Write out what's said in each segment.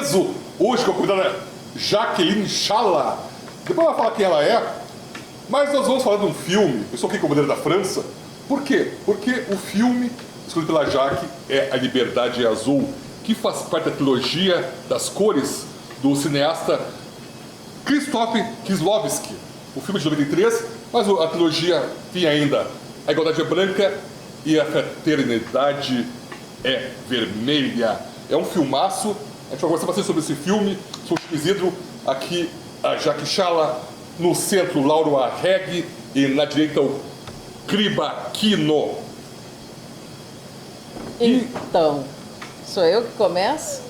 peso hoje com a convidada Jaqueline Chala. Depois ela vai falar quem ela é, mas nós vamos falar de um filme. Eu sou aqui com a bandeira da França. Por quê? Porque o filme escolhido pela Jaque é A Liberdade Azul, que faz parte da trilogia das cores do cineasta Krzysztof Kieslowski. O filme de 93, mas a trilogia tem ainda A Igualdade é Branca e A Fraternidade é Vermelha. É um filmaço. A gente vai conversar bastante sobre esse filme. Sou o Chico Isidro, aqui a Jaque Chala, no centro Lauro Arreg e na direita o Cribaquino. Então, sou eu que começo?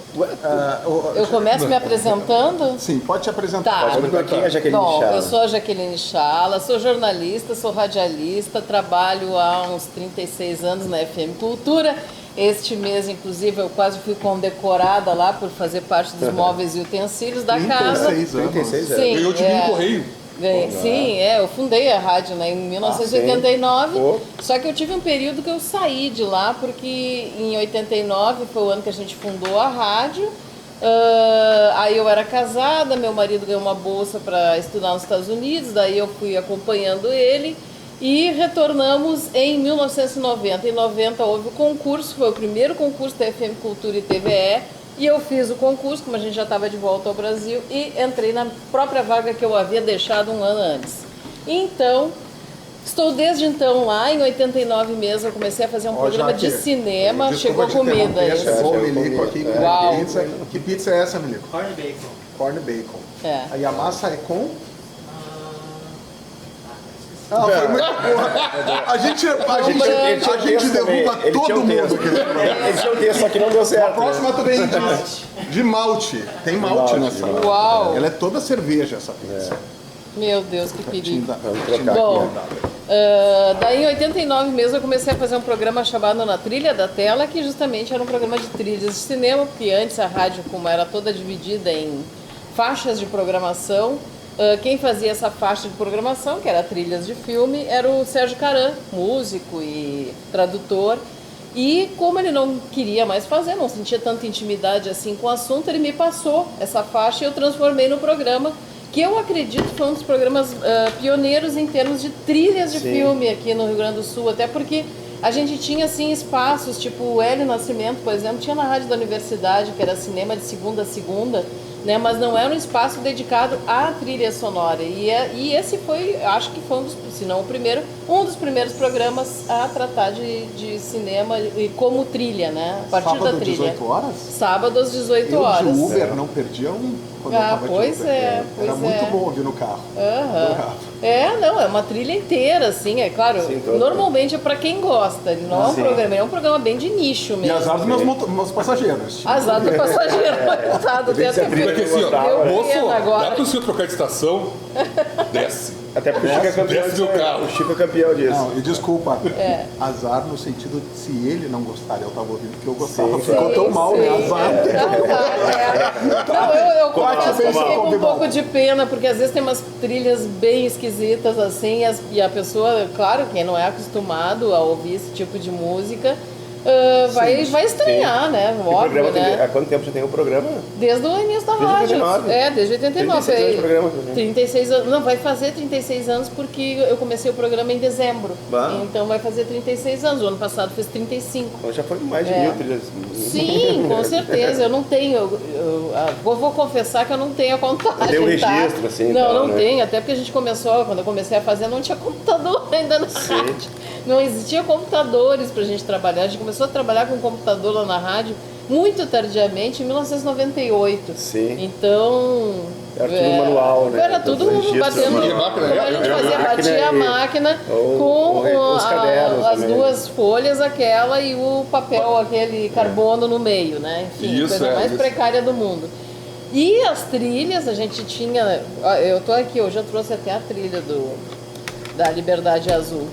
Eu começo me apresentando? Sim, pode te apresentar. Tá. Pode Quem é a Jaqueline Bom, Chala? eu sou a Jaqueline Chala, sou jornalista, sou radialista, trabalho há uns 36 anos na FM Cultura. Este mês, inclusive, eu quase fui condecorada lá por fazer parte dos móveis e utensílios da casa. 36 anos. 36 anos. Sim, Ganhou de mim no correio. Sim, eu fundei a rádio, né, em 1989, Pô. só que eu tive um período que eu saí de lá, porque em 89 foi o ano que a gente fundou a rádio. Aí eu era casada, meu marido ganhou uma bolsa para estudar nos Estados Unidos, daí eu fui acompanhando ele e retornamos em 1990. Em 90 houve o concurso, foi o primeiro concurso da FM Cultura e TVE. E eu fiz o concurso, como a gente já estava de volta ao Brasil, e entrei na própria vaga que eu havia deixado um ano antes. Então, estou desde então lá, em 89 mesmo, eu comecei a fazer um programa Jaque, de cinema, desculpa chegou te comida. interromper, Isso. Chegou o Milico aqui com Uau. pizza. Que pizza é essa, Milico? Corn bacon. Corn bacon. É. Aí a massa é com... foi muito boa. A gente derruba Ele todo tinha um mundo texto. aqui. Ele tinha um texto, só que não deu A certo. próxima também de malte. Tem malte nessa. Uau. Ela é toda cerveja, essa pizza. Meu Deus, que perigo. Vamos trocar Bom, aqui. daí em 89 mesmo eu comecei a fazer um programa chamado Na Trilha da Tela, que justamente era um programa de trilhas de cinema, porque antes a rádio, como era toda dividida em faixas de programação, quem fazia essa faixa de programação, que era trilhas de filme, era o Sérgio Caran, músico e tradutor. E como ele não queria mais fazer, não sentia tanta intimidade assim com o assunto, ele me passou essa faixa e eu transformei no programa, que eu acredito foi um dos programas pioneiros em termos de trilhas de filme aqui no Rio Grande do Sul, até porque a gente tinha assim espaços, tipo o Hélio Nascimento, por exemplo, tinha na rádio da universidade, que era cinema de segunda a segunda, né, mas não era um espaço dedicado à trilha sonora. E esse foi, acho que foi se não o primeiro, um dos primeiros programas a tratar de cinema e como trilha, né? A partir Sábado, da trilha. 18 horas? Sábado às 18 Eu horas. de Uber não perdia um quando eu tava pois de Uber. é, pois Era muito bom ouvir no carro. Adorava. Não, é uma trilha inteira, assim, é claro. Sim, todo. Normalmente é pra quem gosta, ele não é um programa, é um programa bem de nicho E mesmo. azar dos meus passageiros. Azar do passageiro, coitado, tem até Porque assim, ó, Deu moço, pena agora. dá pro senhor trocar de estação, desce. Até porque o Chico é campeão Desce do disso. carro. O Chico é campeão disso. Não, e desculpa, É. azar no sentido de se ele não gostar, eu tava ouvindo que eu gostava, Sim, ficou tão mal, né? Azar. Não, eu confesso que eu fiquei com um Combate pouco de pena, porque às vezes tem umas trilhas bem esquisitas assim, e a pessoa, claro, quem não é acostumado a ouvir esse tipo de música, vai estranhar, né? E o Óbvio, programa né? há quanto tempo já tem o programa? Desde o início da Desde rádio. 89. Desde 89. 36 anos de programa, né? 36 anos. Não, vai fazer 36 anos porque eu comecei o programa em dezembro. Bah. Então vai fazer 36 anos. O ano passado fez 35. Então já foi mais de 1000 trilhas. Sim, com certeza. Eu não tenho. Vou confessar que eu não tenho a contagem. Tem um registro, tá? assim, Não, tal, não né? tenho. Até porque a gente começou, quando eu comecei a fazer, não tinha computador ainda na rádio. Não existia computadores pra gente trabalhar. A gente começou a trabalhar com computador lá na rádio muito tardiamente, em 1998. Sim. Então. Era tudo manual, né? Era tudo Todos os registros batendo. manual. Como a gente fazia, batia a máquina Ou com os cadernos as também. duas folhas, aquela e o papel, aquele carbono no meio, né? Enfim, Isso, coisa mais isso. precária do mundo. E as trilhas, a gente tinha. Eu tô aqui, eu já trouxe até a trilha da Liberdade Azul.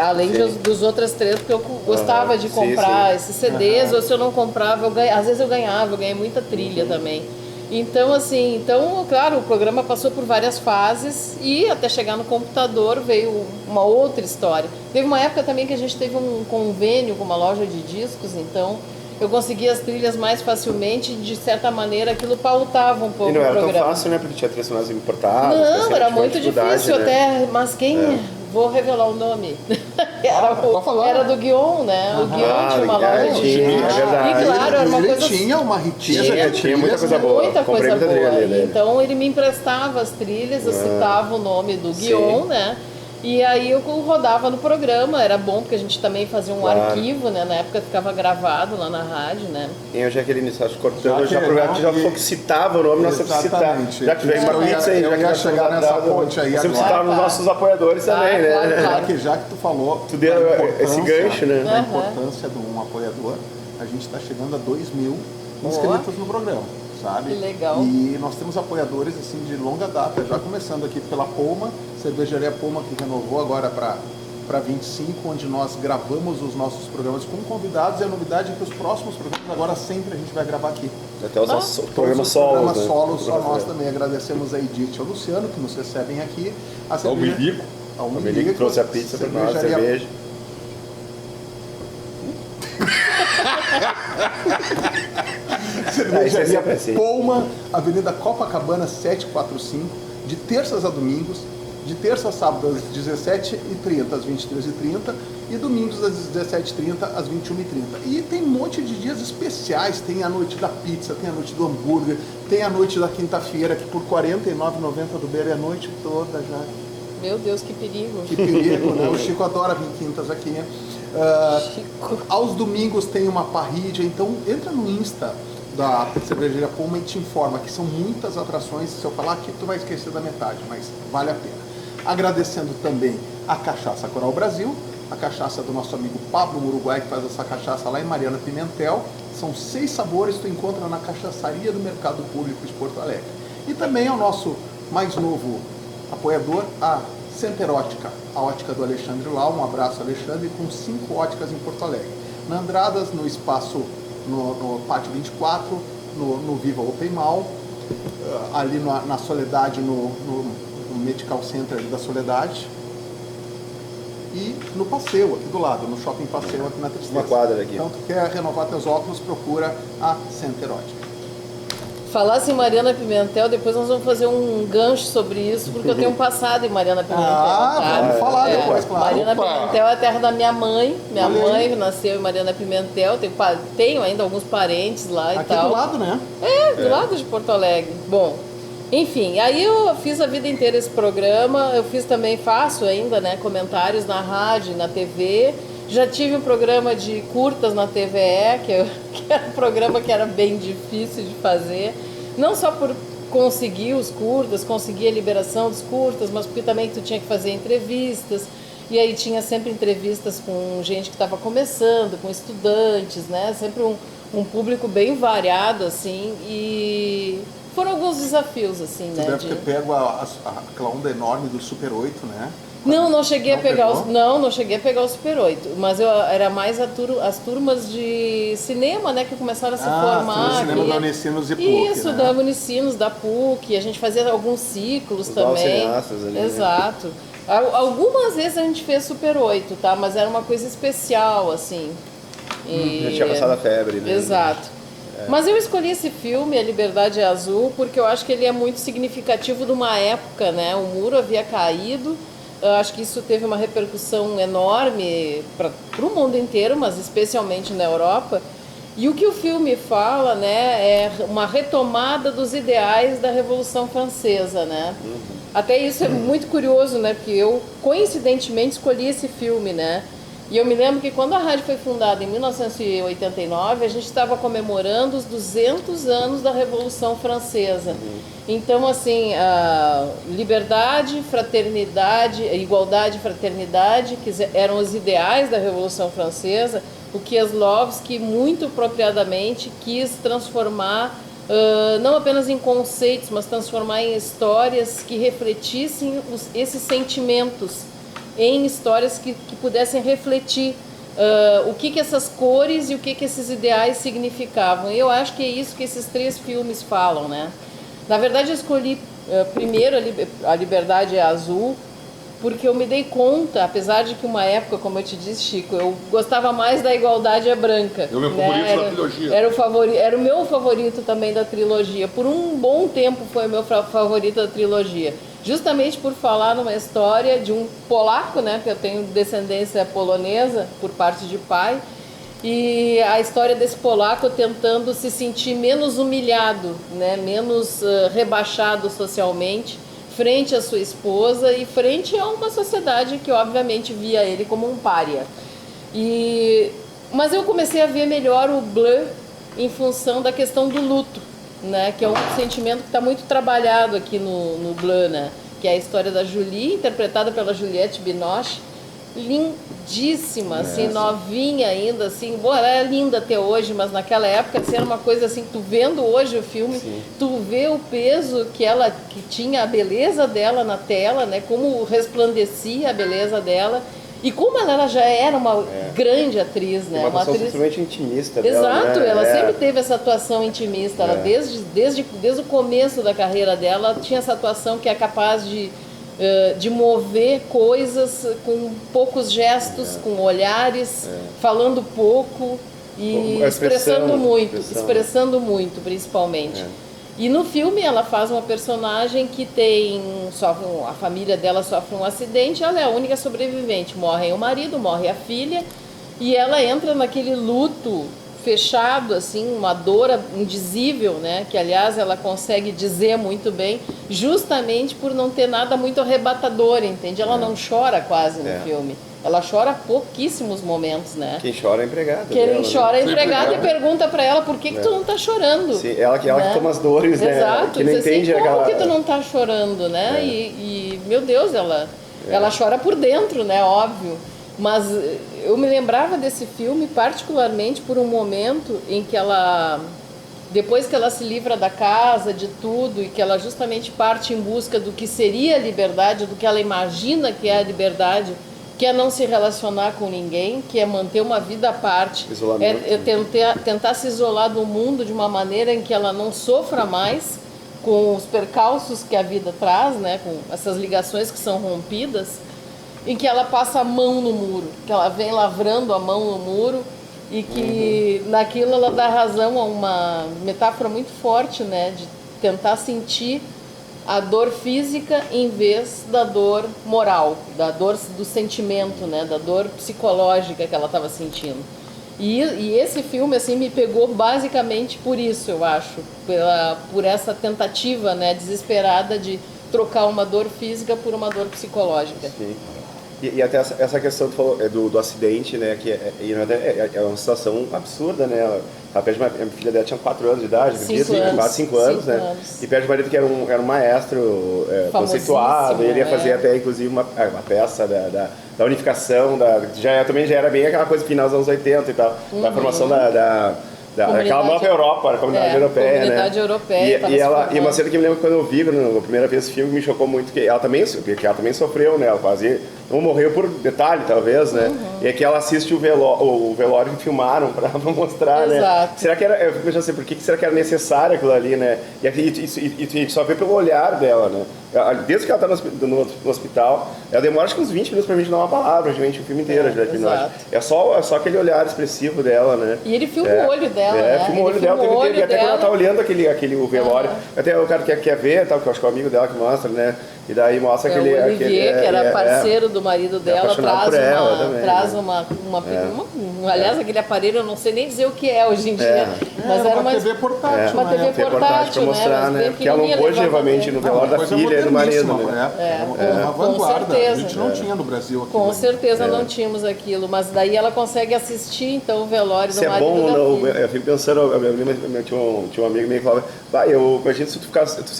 Além dos outras três, porque eu gostava de Sim, comprar sim. esses CDs, ou se eu não comprava, às vezes eu ganhei muita trilha também. Então, assim, claro, o programa passou por várias fases e até chegar no computador veio uma outra história. Teve uma época também que a gente teve um convênio com uma loja de discos, então eu conseguia as trilhas mais facilmente e, de certa maneira, aquilo pautava um pouco E não o era tão programa. fácil, né? Porque tinha trilhas sonoras importadas. Não, era muito dificuldade, difícil né? até, mas quem... Vou revelar o nome. Pode falar. Era do Guion, né? O Guion tinha uma legal, loja. tinha, é verdade. E claro, era uma ele coisa... tinha uma riqueza de Tinha muita trilhas, coisa né? boa. Muita Comprei coisa muita trilha boa. dele. Então ele me emprestava as trilhas, eu citava o nome do Guion, né? E aí eu rodava no programa, era bom porque a gente também fazia um Claro. arquivo, né? Na época ficava gravado lá na rádio, né? E eu já aquele início, acho que cortando, Já já que aproveitava que já não, falou que citava o nome, nós temos que citar. Exatamente. Já que veio uma Eu ia- pizza aí, eu já que ia nós chegar estamos nessa atrasados, ponte aí nós temos que agora. citar os nossos apoiadores também, né? claro. Já que tu falou Tu deu da esse gancho, né? da Aham. importância de um apoiador, a gente está chegando a 2.000 inscritos no programa, sabe? Que legal. E nós temos apoiadores assim de longa data, já começando aqui pela Poma, Cervejaria Poma, que renovou agora para 25, onde nós gravamos os nossos programas com convidados, e a novidade é que os próximos programas agora sempre a gente vai gravar aqui. Até os nossos Todos programas os solos, programas né? solos, só nós também agradecemos a Edith e ao Luciano, que nos recebem aqui. Ao Milico. Ao O Melico trouxe a pizza para nós, cerveja. Cervejaria sempre assim. Poma, Avenida Copacabana 745, de terças a domingos, de terça a sábado às 17h30 às 23h30 e domingos das 17h30 às 21h30. E tem um monte de dias especiais, tem a noite da pizza, tem a noite do hambúrguer, tem a noite da quinta-feira, que por R$ 49,90 do Beira é a noite toda já. Meu Deus, que perigo. Que perigo, né? O Chico adora vir quintas aqui. Chico. Aos domingos tem uma parrilha, então entra no Insta da Cervejaria Poma e te informa que são muitas atrações. Se eu falar aqui, tu vai esquecer da metade, mas vale a pena. Agradecendo também a Cachaça Coral Brasil, a cachaça do nosso amigo Pablo Uruguai, que faz essa cachaça lá em Mariana Pimentel. São 6 sabores, tu encontra na cachaçaria do Mercado Público de Porto Alegre. E também ao nosso mais novo apoiador, a Center Ótica, a ótica do Alexandre Lau. Um abraço, Alexandre, com 5 óticas em Porto Alegre. Na Andradas, no espaço, no Pátio 24, no Viva Open Mall, ali na Soledade, no Medical Center da Soledade, e no Passeio, aqui do lado, no Shopping Passeio, aqui na Tristeza. Uma quadra aqui. Então, tu quer renovar teus óculos, procura a Center Ótica. Falasse em Mariana Pimentel, depois nós vamos fazer um gancho sobre isso, porque eu tenho um passado em Mariana Pimentel. tá? Vamos falar depois, claro. Mariana Opa! Pimentel é a terra da minha mãe. Minha Olha mãe aí. nasceu em Mariana Pimentel, tenho ainda alguns parentes lá e Aqui tal. do lado, né? Do lado de Porto Alegre. Bom, enfim, aí eu fiz a vida inteira esse programa, eu faço ainda, né, comentários na rádio e na TV. Já tive um programa de curtas na TVE, que era um programa que era bem difícil de fazer. Não só por conseguir os curtas, conseguir a liberação dos curtas, mas porque também tu tinha que fazer entrevistas. E aí tinha sempre entrevistas com gente que estava começando, com estudantes, né? Sempre um público bem variado, assim. E foram alguns desafios, assim, Tu né? deve ter pego aquela onda enorme do Super 8, né? Não cheguei Não a pegar pegou? não cheguei a pegar o Super 8, mas eu era mais as turmas de cinema, né, que começaram a se formar. No cinema aqui. da Unicinos e PUC, Isso, né? da Unicinos, da PUC, a gente fazia alguns ciclos Os também. cineastas ali, né? Exato. Algumas vezes a gente fez Super 8, tá? Mas era uma coisa especial, assim. Já tinha passado a febre, né? Exato. Mas eu escolhi esse filme, A Liberdade é Azul, porque eu acho que ele é muito significativo de uma época, né? O muro havia caído. Eu acho que isso teve uma repercussão enorme para o mundo inteiro, mas especialmente na Europa. E o que o filme fala, né, é uma retomada dos ideais da Revolução Francesa, né? Até isso é muito curioso, né? Porque eu, coincidentemente, escolhi esse filme, né? E eu me lembro que quando a rádio foi fundada em 1989, a gente estava comemorando os 200 anos da Revolução Francesa. Então, assim, a liberdade, fraternidade, igualdade e fraternidade, que eram os ideais da Revolução Francesa, o Kieslowski muito apropriadamente quis transformar, não apenas em conceitos, mas transformar em histórias que refletissem esses sentimentos, em histórias que pudessem refletir o que essas cores e o que esses ideais significavam. E eu acho que é isso que esses 3 filmes falam, né? Na verdade, eu escolhi primeiro A Liberdade é Azul, porque eu me dei conta, apesar de que uma época, como eu te disse, Chico, eu gostava mais da Igualdade é Branca. É o meu favorito da trilogia. Era o meu favorito também da trilogia. Por um bom tempo foi o meu favorito da trilogia. Justamente por falar numa história de um polaco, né? Porque eu tenho descendência polonesa por parte de pai. E a história desse polaco tentando se sentir menos humilhado, né? Menos rebaixado socialmente, frente à sua esposa e frente a uma sociedade que obviamente via ele como um pária. Mas eu comecei a ver melhor o Bleu em função da questão do luto, né? Que é um sentimento que está muito trabalhado aqui no Bleu, né? Que é a história da Julie, interpretada pela Juliette Binoche, lindíssima, assim, novinha ainda, assim, boa, ela é linda até hoje, mas naquela época assim, era uma coisa assim, tu vendo hoje o filme, tu vê o peso que tinha, a beleza dela na tela, né, como resplandecia a beleza dela, e como ela já era uma grande atriz, né, uma atuação atriz simplesmente intimista exato, dela, né? ela sempre teve essa atuação intimista, ela desde o começo da carreira dela, ela tinha essa atuação que é capaz de mover coisas com poucos gestos, com olhares, falando pouco e expressando muito, principalmente. E no filme ela faz uma personagem que a família dela sofre um acidente, ela é a única sobrevivente, morre o marido, morre a filha, e ela entra naquele luto fechado, assim, uma dor indizível, né? Que, aliás, ela consegue dizer muito bem, justamente por não ter nada muito arrebatador, entende? Ela não chora quase no filme. Ela chora pouquíssimos momentos, né? Quem chora é a empregada. Quem chora é a empregada e pergunta pra ela por que tu não tá chorando. Sim, ela que toma as dores, né? Exato. Que não entende assim, aquela... Como que tu não tá chorando, né? E meu Deus, ela chora por dentro, né? Óbvio. Mas eu me lembrava desse filme particularmente por um momento em que ela, depois que ela se livra da casa, de tudo, e que ela justamente parte em busca do que seria a liberdade, do que ela imagina que é a liberdade, que é não se relacionar com ninguém, que é manter uma vida à parte, tentar se isolar do mundo de uma maneira em que ela não sofra mais com os percalços que a vida traz, né, com essas ligações que são rompidas, em que ela passa a mão no muro, que ela vem lavrando a mão no muro e que naquilo ela dá razão a uma metáfora muito forte, né, de tentar sentir a dor física em vez da dor moral, da dor do sentimento, né, da dor psicológica que ela estava sentindo. E esse filme assim me pegou basicamente por isso, eu acho, por essa tentativa, né, desesperada de trocar uma dor física por uma dor psicológica. Sim. E até essa questão do acidente, né, que é uma situação absurda, né? Ela perde a filha dela tinha 4 anos de idade, acredito, 5 anos, né? E perde o marido que era um maestro conceituado, ele ia fazer até inclusive uma peça da unificação, também já era bem aquela coisa final dos anos 80 e tal, da formação daquela nova Europa, a comunidade europeia, comunidade né? europeia, E uma cena que me lembro quando eu vi, a primeira vez esse filme, me chocou muito, que ela também sofreu, né? Ela quase não morreu por detalhe, talvez, né? E é que ela assiste o velório que filmaram pra mostrar, né? Será que era, eu fico pensando assim, por que será que era necessário aquilo ali, né? E só vê pelo olhar dela, né? Desde que ela tá no hospital, ela demora acho que uns 20 minutos pra gente dar uma palavra, gente, o filme inteiro, é só aquele olhar expressivo dela, né? E ele filma o olho dela, né? Filma o olho dela o tempo inteiro, e até quando ela tá olhando o velório, até o cara quer ver, tal, que eu acho que é o amigo dela que mostra, né? E daí mostra o Olivier, que era parceiro do marido dela, traz uma aliás, aquele aparelho eu não sei nem dizer o que é hoje em dia, mas era uma TV portátil, uma TV portátil pra mostrar, né? Porque ela não pôde novamente no velório da filha e do marido, né? Uma vanguarda, a gente não tinha no Brasil aqui. Com certeza não tínhamos aquilo, mas daí ela consegue assistir então o velório do marido da filha. Eu fico pensando, tinha um amigo meu que falava, imagina se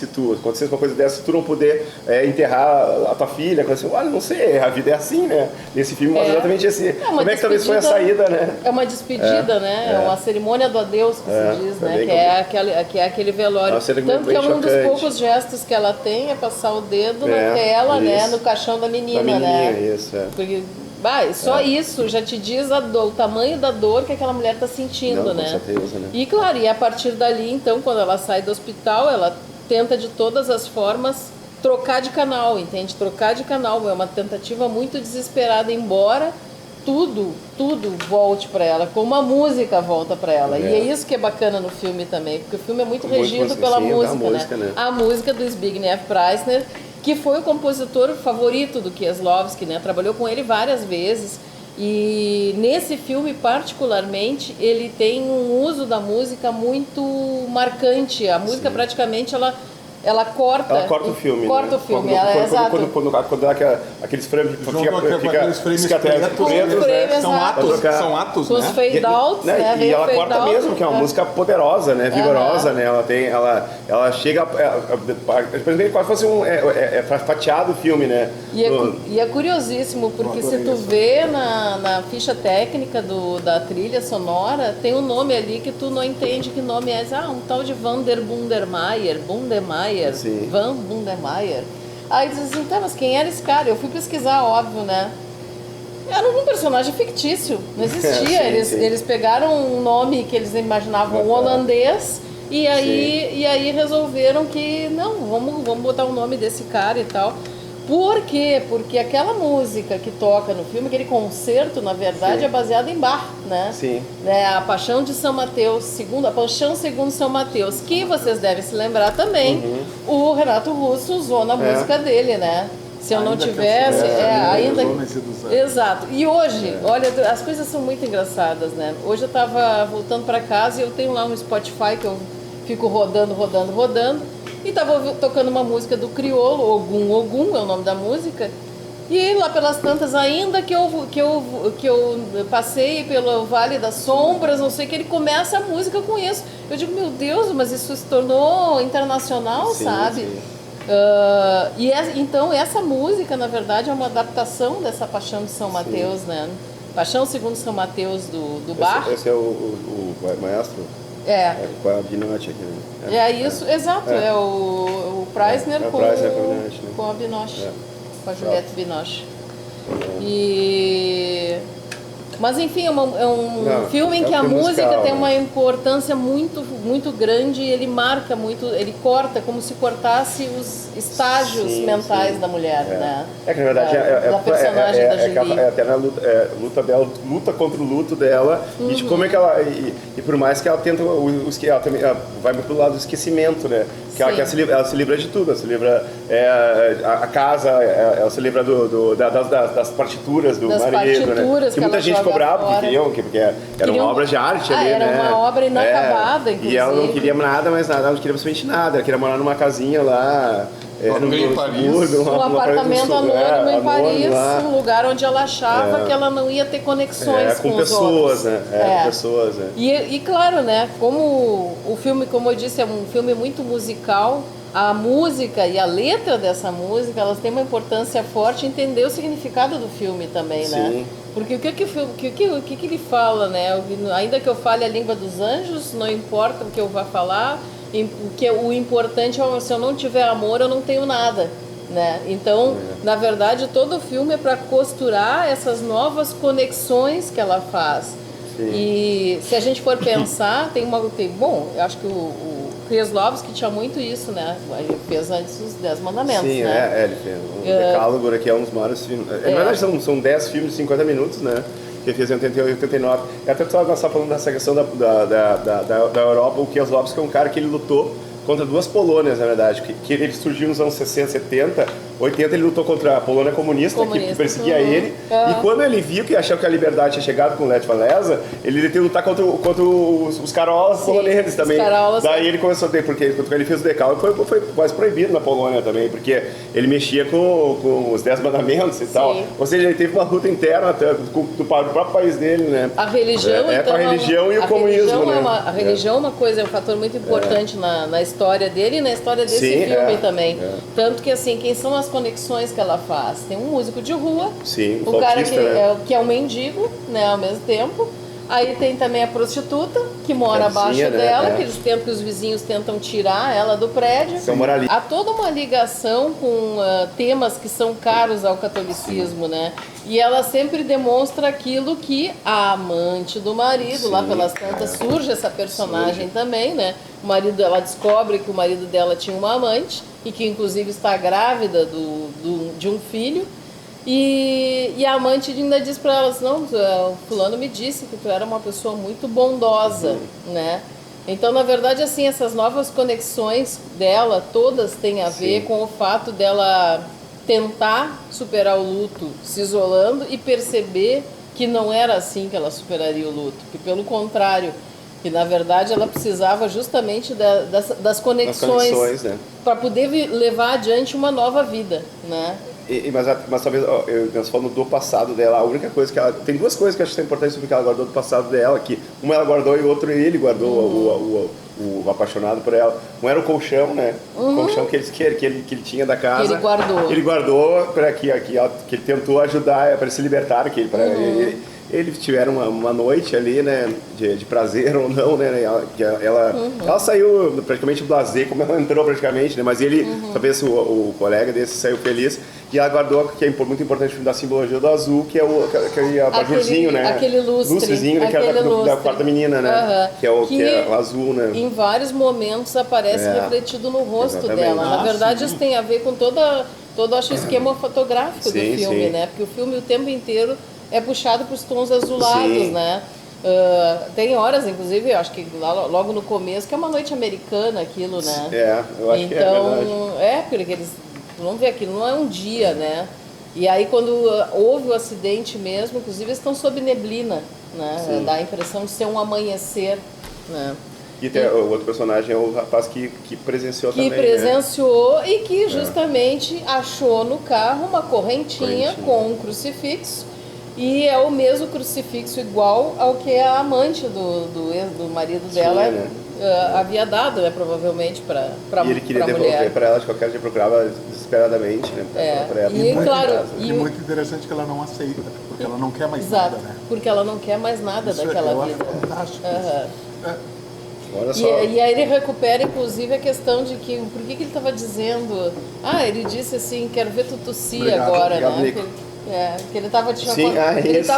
tu acontecesse uma coisa dessa, se tu não puder enterrar a tua filha, assim, olha, não sei, a vida é assim, né? Nesse filme mostra exatamente assim, como é que talvez foi a saída, né? É uma despedida, né? É uma cerimônia do adeus, que se diz, né? Que é aquele velório. Tanto que é um dos poucos gestos que ela tem é passar o dedo na tela, né? No caixão da menina, né? Porque só isso já te diz o tamanho da dor que aquela mulher está sentindo, né? Com certeza, né? E claro, e a partir dali, então, quando ela sai do hospital, ela tenta de todas as formas trocar de canal, entende? Trocar de canal é uma tentativa muito desesperada, embora tudo volte para ela, como a música volta para ela. E é isso que é bacana no filme também, porque o filme é muito regido pela música, né? A música do Zbigniew Preissner, que foi o compositor favorito do Kieslowski, né? Trabalhou com ele várias vezes. E nesse filme, particularmente, ele tem um uso da música muito marcante. A música, praticamente, ela corta o filme. Corta o filme, exato. Quando dá aqueles frames, aqueles frames pretos, são atos, com os né? fade outs, né? E ela corta mesmo, que é uma música poderosa, né? Vigorosa, né? Ela chega, quase fosse fatiado o filme, né? E é curiosíssimo, porque se tu vê na ficha técnica da trilha sonora, tem um nome ali que tu não entende que nome é. Um tal de Bundemeyer. Sim. Van Bundemeyer. Aí diz assim, tá, mas quem era esse cara? Eu fui pesquisar, óbvio, né? Era um personagem fictício, não existia. Eles pegaram um nome que eles imaginavam holandês e aí resolveram que, não, vamos botar o nome desse cara e tal. Por quê? Porque aquela música que toca no filme, aquele concerto, na verdade, é baseado em Bach, né? Sim. A Paixão de São Mateus, a Paixão segundo São Mateus, que vocês devem se lembrar também, o Renato Russo usou na música dele, né? Se eu não tivesse, ainda... Exato. E hoje, olha, as coisas são muito engraçadas, né? Hoje eu estava voltando para casa e eu tenho lá um Spotify que eu fico rodando. E tava tocando uma música do Criolo, Ogum é o nome da música. E lá pelas tantas, ainda que eu passei pelo Vale das Sombras, não sei o que, ele começa a música com isso. Eu digo, meu Deus, mas isso se tornou internacional, sabe? Sim. Então essa música, na verdade, é uma adaptação dessa Paixão de São Mateus, né? Paixão segundo São Mateus do Bach. Esse é o maestro? Com a Binoche aqui, né? Isso, exato. É o Preissner com a Binoche. Com a Juliette Binoche. Mas enfim, é um filme em que a música musical, tem uma importância muito, muito grande e ele marca muito, ele corta como se cortasse os estágios mentais da mulher, né? Que na verdade da personagem da Julie. Até na luta dela, luta contra o luto dela e de como é que ela, e por mais que ela tenta, ela também vai muito pro lado do esquecimento, né? Que ela se livra de tudo, ela se livra a casa, ela se livra das partituras do marido, né? Que muita gente cobrava porque eram obras de arte ali, era né? uma obra inacabada, inclusive. E ela não queria nada, mas nada, ela não queria absolutamente nada, ela queria morar numa casinha lá, um apartamento anônimo em Paris, um lugar onde ela achava que ela não ia ter conexões com os outros. Com pessoas, né? E claro, né, como o filme, como eu disse, é um filme muito musical, a música e a letra dessa música, elas têm uma importância forte em entender o significado do filme também, né? Porque o que ele fala, né? Ainda que eu fale a língua dos anjos, não importa o que eu vá falar, o importante é se eu não tiver amor, eu não tenho nada, né? Então, na verdade, todo o filme é para costurar essas novas conexões que ela faz. E se a gente for pensar, bom, eu acho que o Kieslowski tinha muito isso, né? Ele fez antes os 10 Mandamentos, né? Ele fez. O Decálogo, que é um dos maiores filmes. Na verdade, são 10 filmes de 50 minutos, né? Que ele fez em 88 e 89. E até nós estávamos falando dessa questão da Europa. O Kieslowski é um cara que ele lutou contra duas Polônias, na verdade. Que ele surgiu nos anos 60, 70, 80, ele lutou contra a Polônia comunista. Que perseguia ele. E quando ele viu que achou que a liberdade tinha chegado com Lech Walesa, ele teve que lutar contra os carolas poloneses também. Daí ele começou a ter, porque quando ele fez o decálogo, foi quase proibido na Polônia também, porque ele mexia com os 10 mandamentos e tal. Ou seja, ele teve uma luta interna até do próprio país dele, né? A religião, então, com a religião e o comunismo, né? A religião é uma coisa, é um fator muito importante na história dele e na história desse filme também. Tanto que, assim, quem são as conexões que ela faz? Tem um músico de rua, o cara que é um mendigo, né, ao mesmo tempo. Aí tem também a prostituta, que mora abaixo dela, que os vizinhos tentam tirar ela do prédio. Há toda uma ligação com temas que são caros ao catolicismo, né? E ela sempre demonstra aquilo que a amante do marido, lá pelas tantas, surge essa personagem também, né? O marido, ela descobre que o marido dela tinha uma amante, e que inclusive está grávida de um filho. E a amante ainda diz para elas, não, o fulano me disse que tu era uma pessoa muito bondosa, né? Então, na verdade, assim, essas novas conexões dela, todas têm a ver com o fato dela tentar superar o luto se isolando e perceber que não era assim que ela superaria o luto, que pelo contrário, que na verdade ela precisava justamente das conexões né? para poder levar adiante uma nova vida, né? Mas talvez, nós falamos do passado dela, a única coisa que ela... Tem duas coisas que eu acho que é importante sobre o que ela guardou do passado dela, que uma ela guardou e o outro ele guardou, o apaixonado por ela. Um era o colchão, né? O colchão que ele tinha da casa. Ele guardou. Ele guardou para que ele tentou ajudar, para se libertar, que eles tiveram uma noite ali, né, de prazer ou não, né, ela saiu praticamente blasé, como ela entrou praticamente, né, mas ele, talvez o colega desse saiu feliz, e ela guardou, que é muito importante da simbologia do azul, que é aquele abajurzinho, né, aquele lustrezinho, que era da quarta menina, né, que é o azul, né. Em vários momentos aparece refletido no rosto dela. Na verdade, isso tem a ver com todo acho, o esquema fotográfico do filme, né, porque o filme o tempo inteiro é puxado para os tons azulados, né? Tem horas, inclusive, eu acho que logo no começo, que é uma noite americana aquilo, né? Eu acho que é verdade. Porque eles vão ver aquilo, não é um dia, né? E aí quando houve o acidente mesmo, inclusive eles estão sob neblina, né? Dá a impressão de ser um amanhecer, né? E tem o outro personagem é o rapaz que presenciou também, que presenciou, né? E que justamente achou no carro uma correntinha com um crucifixo. E é o mesmo crucifixo igual ao que a amante do marido dela havia dado, né, provavelmente, para a mulher. E ele queria devolver para ela, de qualquer jeito, procurava desesperadamente, né, pra ela. E muito interessante que ela não aceita, porque ela não quer mais nada, né? Porque ela não quer mais nada daquela vida. Fantástico. Olha só. E aí ele recupera, inclusive, a questão de que, por que ele estava dizendo... ele disse assim, quero ver tu tossir agora, obrigado, né? Nico. Que ele estava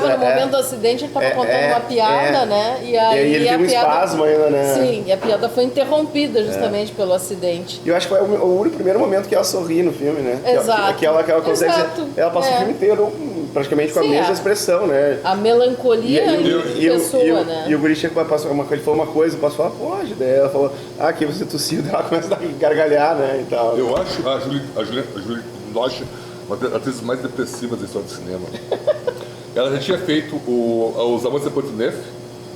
no momento do acidente, ele estava contando uma piada, né? E aí ele teve um espasmo ainda, né? Sim, e a piada foi interrompida justamente pelo acidente. E eu acho que foi o único primeiro momento que ela sorri no filme, né? Exato. Que ela consegue ela passa o filme inteiro praticamente com a mesma expressão, né? A melancolia em pessoa, né? E o guri chega ele falou uma coisa, eu posso falar, pode, daí ela falou, aqui você tossiu, ela começa a gargalhar, né? E tal. Eu acho a Julie Lodge uma das atrizes mais depressivas da história do cinema. Ela já tinha feito Os Amantes de Pontineuf,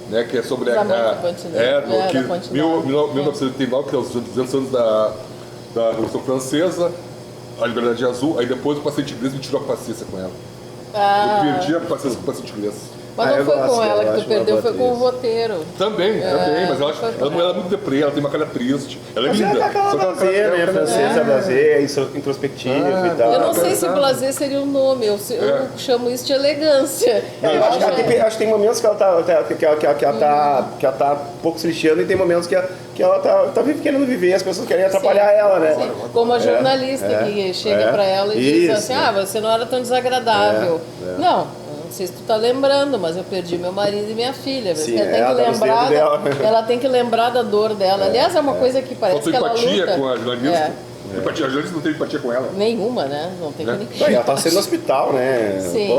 né, que é sobre Os Amantes de Pontineuf. 1939, que é os 200 anos da Revolução Francesa, a Liberdade Azul, aí depois o paciente inglês me tirou a paciência com ela. Eu perdi a paciência com o paciente inglês. Mas não foi com ela que tu perdeu, foi com o roteiro. Também, mas ela é muito deprê, ela tem uma cara triste. Ela é linda. Mas é aquela blasé, né? Francesa blasé, introspectiva e tal. Eu não sei se blasé seria o nome, eu chamo isso de elegância. Eu acho que tem momentos que ela tá um pouco se lixando e tem momentos que ela tá querendo viver e as pessoas querem atrapalhar ela, né? Sim. Como a jornalista que chega pra ela e diz assim, você não era tão desagradável. Não sei se tu tá lembrando, mas eu perdi meu marido e minha filha. Sim, ela tem que lembrar da dor dela. Aliás, é uma coisa que parece que ela luta. Empatia com a jornalista. A jornalista não tem empatia com ela. Nenhuma, né? Não tem que ela tá sendo no hospital, né? Sim.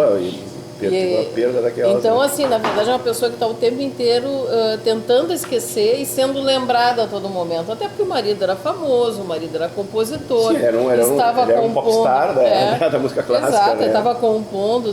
A perda daquela. Então, assim, na verdade é uma pessoa que está o tempo inteiro tentando esquecer e sendo lembrada a todo momento. Até porque o marido era famoso, o marido era compositor. Sim, ele era um popstar da música clássica. Exato, né? ele estava compondo.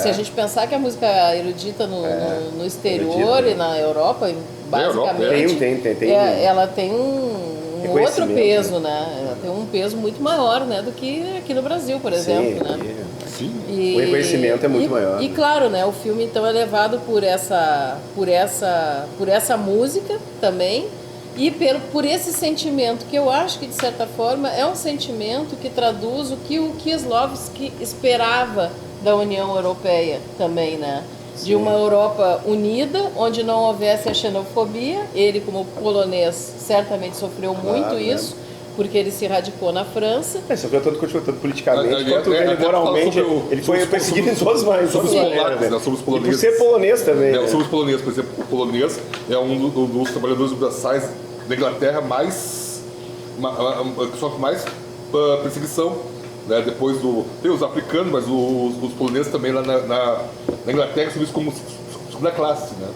Se a gente pensar que a música erudita no exterior e na Europa, basicamente, tem. Ela tem um outro peso, né? Ela tem um peso muito maior, né, do que aqui no Brasil, por exemplo, né? Sim. O reconhecimento é muito maior. E claro, né, o filme então é levado por essa música também e por esse sentimento que eu acho que de certa forma é um sentimento que traduz o que o Kieslowski esperava da União Europeia também, né? De uma Europa unida, onde não houvesse a xenofobia. Ele, como polonês, certamente sofreu muito isso, porque ele se radicou na França. Sofreu tanto politicamente quanto ele moralmente. Ele foi perseguido em todos os mais. Somos polacos, né? Somos poloneses. E por ser polonês também. Somos poloneses, por exemplo. O polonês é um dos trabalhadores braçais da Inglaterra que sofre mais perseguição, né? Depois tem os africanos, mas os poloneses também lá na Inglaterra são vistos como segunda classe, né?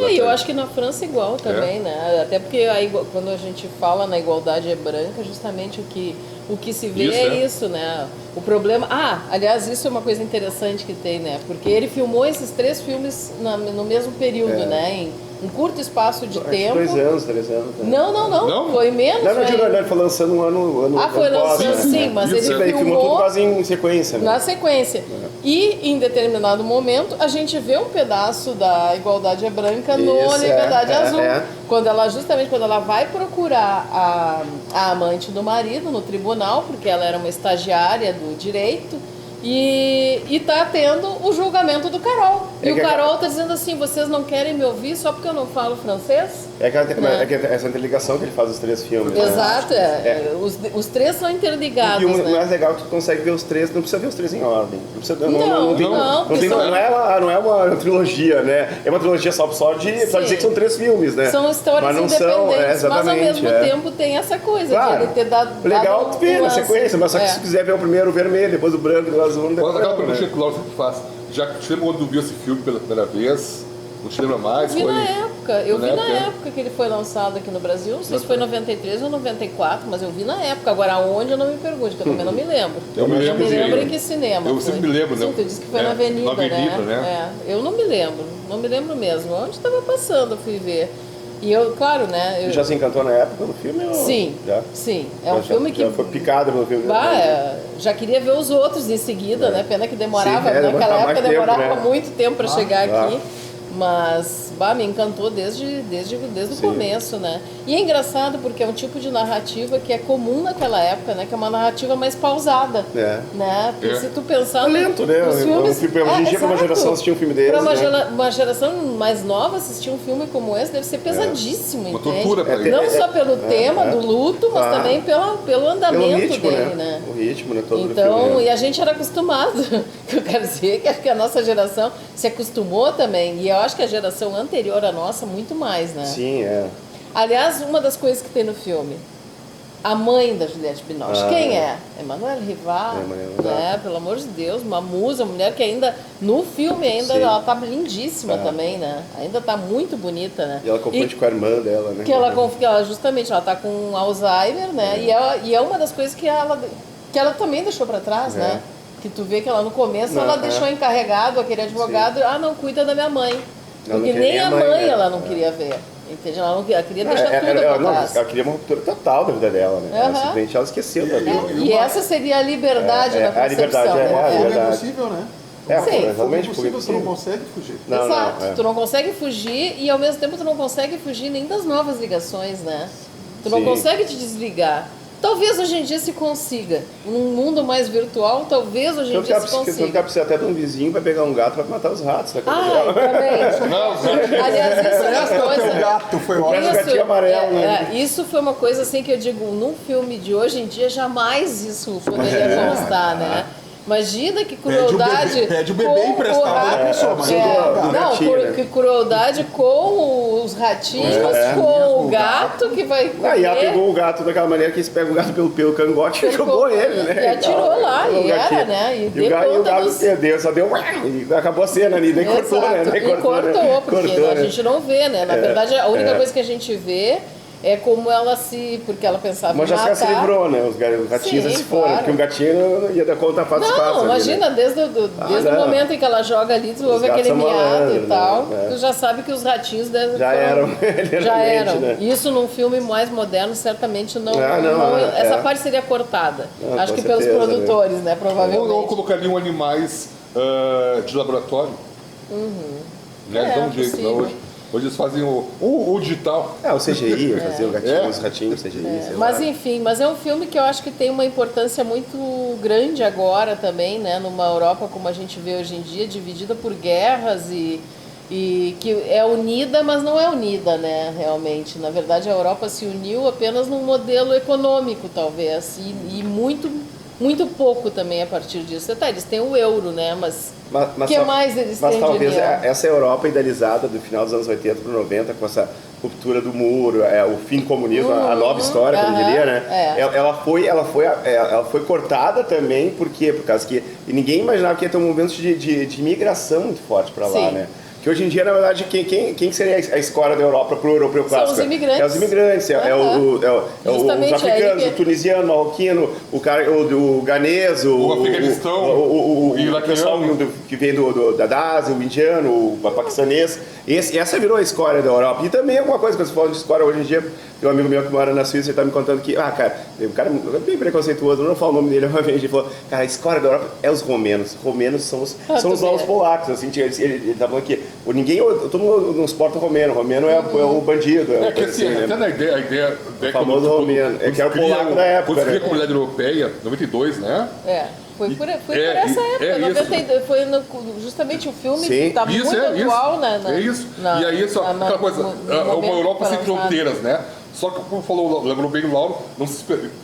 E eu acho que na França igual também, né? Até porque quando a gente fala na igualdade branca, justamente o que se vê isso, né? O problema... aliás, isso é uma coisa interessante que tem, né? Porque ele filmou esses 3 filmes no mesmo período, né? Em um curto espaço de tempo. 2 anos, 3 anos. Né? Não, foi menos. Não, ele foi lançando um ano foi lançando, após, sim, mas Isso, ele filmou tudo quase em sequência. Né? Na sequência. E, em determinado momento, a gente vê um pedaço da Igualdade Branca no Liberdade Azul. Quando ela vai procurar a amante do marido no tribunal, porque ela era uma estagiária do direito, e tá tendo o julgamento do Carol. E o Carol tá dizendo assim, vocês não querem me ouvir só porque eu não falo francês? Essa interligação que ele faz os 3 filmes. Exato, Os 3 são interligados. E o né? mais legal é que tu consegue ver os 3, não precisa ver os 3 em ordem. Não precisa, não é uma trilogia, né? É uma trilogia só dizer que são 3 filmes, né? São histórias independentes, mas ao mesmo tempo tem essa coisa de ele ter dado. Legal tu ver na sequência, mas só que se quiser ver o primeiro o vermelho, depois o branco, depois o azul, Mas aquela pergunta que o Lauro sempre faz, já te lembra quando viu esse filme pela primeira vez? Não te lembra mais? Eu vi na época que ele foi lançado aqui no Brasil, não sei se foi em 93 ou 94, mas eu vi na época. Agora, aonde eu não me pergunto, que eu também não me lembro. Eu me lembro em que cinema. Eu sempre me lembro, né? Sim, tu disse que foi na Avenida, né? Eu não me lembro mesmo. Onde estava passando, eu fui ver. E eu, claro, né? Já se encantou na época do filme? Sim, sim. É um filme que... Já foi picado pelo filme. Já queria ver os outros em seguida, né? Pena que demorava, naquela época demorava muito tempo para chegar aqui. Mas, me encantou desde o começo, né? E é engraçado porque é um tipo de narrativa que é comum naquela época, né? Que é uma narrativa mais pausada, né? Porque se tu pensar... lento, né? Nos filmes, hoje em dia, para uma geração assistir um filme desse, uma geração mais nova assistir um filme como esse deve ser pesadíssimo, uma entende? tortura pra ele. Não só pelo tema do luto, mas também pelo andamento ritmo, dele, né? O ritmo, né? Todo Então, filme, e a gente era acostumado. Eu quero dizer que acho que a nossa geração se acostumou também. E eu acho que a geração anterior à nossa, muito mais, né? Sim, é. Aliás, uma das coisas que tem no filme, a mãe da Juliette Binoche, quem é? Emanuele Rivard, né? Pelo amor de Deus, uma musa, uma mulher que ainda, no filme ainda, ela tá lindíssima também, né? Ainda tá muito bonita, né? E ela confunde com a irmã dela, né? Que ela justamente, ela tá com Alzheimer, né? E é uma das coisas que ela também deixou pra trás, né? Que tu vê que ela no começo, ela deixou encarregado aquele advogado, não, cuida da minha mãe. Porque nem a mãe ela não queria ver. Entende? Ela queria deixar tudo pra trás. Ela queria uma ruptura total da vida dela, né? Simplesmente ela esqueceu da vida. E essa seria a liberdade na concepção. A liberdade É impossível, né? Sim. Realmente, possível, você não consegue fugir. Exato. Tu não consegue fugir e ao mesmo tempo tu não consegue fugir nem das novas ligações, né? Tu não consegue te desligar. Talvez hoje em dia se consiga. Num mundo mais virtual, talvez hoje em dia se consiga. Você precisa até de um vizinho para pegar um gato para matar os ratos. Né? Também. Aliás, isso é uma coisa... O gato foi ótimo. Gatinho amarelo, né? Isso foi uma coisa assim que eu digo, num filme de hoje em dia, jamais isso poderia constar, né? Imagina que crueldade... Pede o bebê emprestado da pessoa, mas que crueldade com os ratinhos, com o gato que vai comer. E ela pegou o gato daquela maneira que se pega o gato pelo cangote e jogou ele, né? E atirou lá, e era, né? E o gato perdeu, só deu... E acabou a cena ali, daí cortou, né? Cortou, porque a gente não vê, né? Na verdade, a única coisa que a gente vê... É como ela porque ela pensava em matar. Mas já se livrou, né? Os gatinhos se foram, porque um gatinho ia dar conta fácil. Não, imagina, desde o momento em que ela joga ali, tu ouve aquele miado e tal, tu já sabe que os ratinhos já eram. Né? Isso num filme mais moderno, certamente não. Essa parte seria cortada. Acho que pelos produtores, né? Provavelmente. Ou colocariam animais de laboratório. Né? Dá um jeito, não, hoje eles fazem o digital. O CGI, fazer o gatinho, os ratinhos, CGI. Mas enfim, é um filme que eu acho que tem uma importância muito grande agora também, né? Numa Europa como a gente vê hoje em dia, dividida por guerras e que é unida, mas não é unida, né? Realmente. Na verdade, a Europa se uniu apenas num modelo econômico, talvez, e muito muito pouco também a partir disso. Eles têm o euro, né? Mas o que mais eles mas têm de talvez união? essa Europa idealizada do final dos anos 80 para 90, com essa ruptura do muro, o fim do comunismo, a nova história, como diria, né? Ela foi cortada também, por quê? Por causa que ninguém imaginava que ia ter um movimento de imigração muito forte para lá, Sim. né? Que hoje em dia, na verdade, quem seria a escória da Europa para o europeu clássico? São os imigrantes. É os imigrantes, os Justamente africanos, aí o tunisiano, o marroquino, o ganês, O afeganistão, o iraquiano. pessoal que vem da Ásia, o indiano, o paquistanês. Essa virou a escória da Europa. E também alguma coisa que você fala de escória hoje em dia, tem um amigo meu que mora na Suíça, ele está me contando que, cara, o cara é bem preconceituoso, não vou falar o nome dele uma vez, ele falou, cara, a escória da Europa é os romenos. Romenos são os novos polacos, assim, ele tá falando que todo mundo não suporta o romeno é o bandido. É que assim, né? até na ideia O famoso romeno, que era o polaco da época. Quando cria né? a Comunidade Europeia, 92, né? Foi por essa época, 92, foi justamente o filme que estava muito atual, né? É isso. E aí, só aquela coisa, uma Europa sem fronteiras, né? Só que, como falou, lembrou bem o Lauro,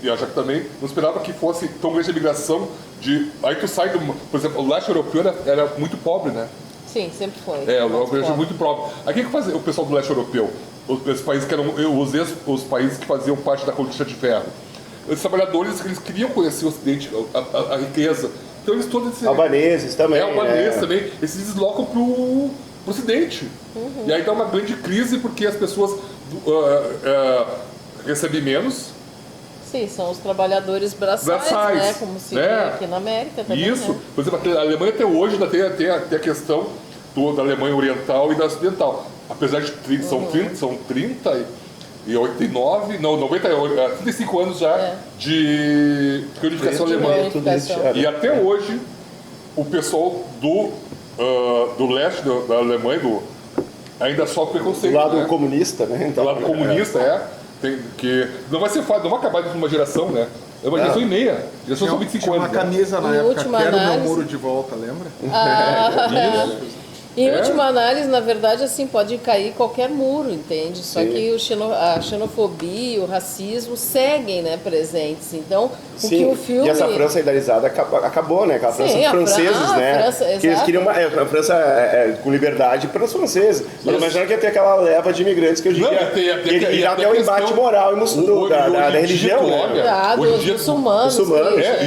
e a Jaque também, não esperava que fosse tão grande a imigração de... Aí tu sai por exemplo, o leste europeu era muito pobre, né? Sim, sempre foi. O europeu era muito pobre. Aí o que fazia o pessoal do leste europeu? Os países que eram os países que faziam parte da cortina de ferro. Os trabalhadores, eles queriam conhecer o Ocidente, a riqueza. Então eles todos... Albaneses também. Albaneses também. Eles se deslocam pro Ocidente. E aí dá uma grande crise porque as pessoas recebem menos. Sim, são os trabalhadores braçais, né? Como se vê aqui na América também. Isso. Né? Por exemplo, a Alemanha até hoje ainda tem a questão da Alemanha Oriental e da Ocidental. Apesar de são 30 e 89, não, 35 anos já de unificação alemã. E até hoje, o pessoal do leste da Alemanha ainda sofre preconceito. Do lado né? comunista, né? Então, Do lado comunista, que não vai ser fácil, não vai acabar de uma geração, né? É uma geração e meia. Geração são 25 tinha anos. uma camisa na época, última quero meu análise- muro de volta, lembra? Em última análise, na verdade, assim, pode cair qualquer muro, entende? Só que a xenofobia, o racismo seguem, né, presentes. Então, o que o filme... E essa França idealizada acabou, né? Aquela França Sim, dos a franceses, né? França, que eles exato. queriam a França com liberdade para os franceses. Mas imagina que ia ter aquela leva de imigrantes que hoje em dia ia até o embate moral da religião, né? Dos muçulmanos.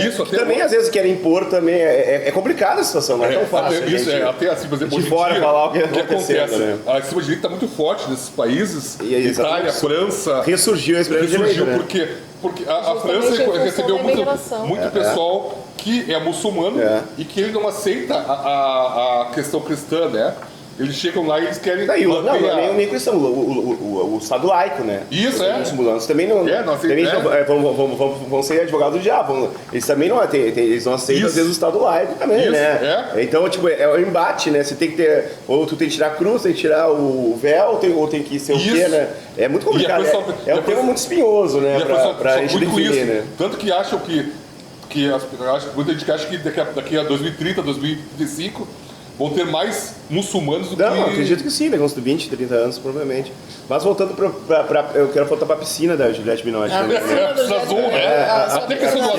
Isso, até Também, às vezes, querem impor também. É complicada a situação, não é tão fácil. Isso, até assim, por exemplo, de fora falar o que acontece. né? A extrema-direita está muito forte nesses países. E Itália, França. Ressurgiu a extrema-direita, né? Porque a Justamente França em função recebeu da muito imigração. pessoal que é muçulmano e que ele não aceita a questão cristã, né? Eles chegam lá e eles querem... Não é nem cristão, o Estado laico, né? Isso, Os muçulmanos também não... vão ser advogados do diabo. Eles também não, eles não aceitam, às vezes, o Estado laico também, né? Então, tipo, é um embate, né? Você tem que ter... Ou tu tem que tirar a cruz, tem que tirar o véu, ou tem que ser o quê, né? É muito complicado. É um tema muito espinhoso, né? Pra gente definir, né? Tanto que acham muita gente acha que daqui a 2030, 2035... vão ter mais muçulmanos do que... Não, acredito que sim, uns 20, 30 anos, provavelmente. Mas voltando eu quero voltar pra piscina da Juliette Binotti. A piscina do azul, né? Até a questão do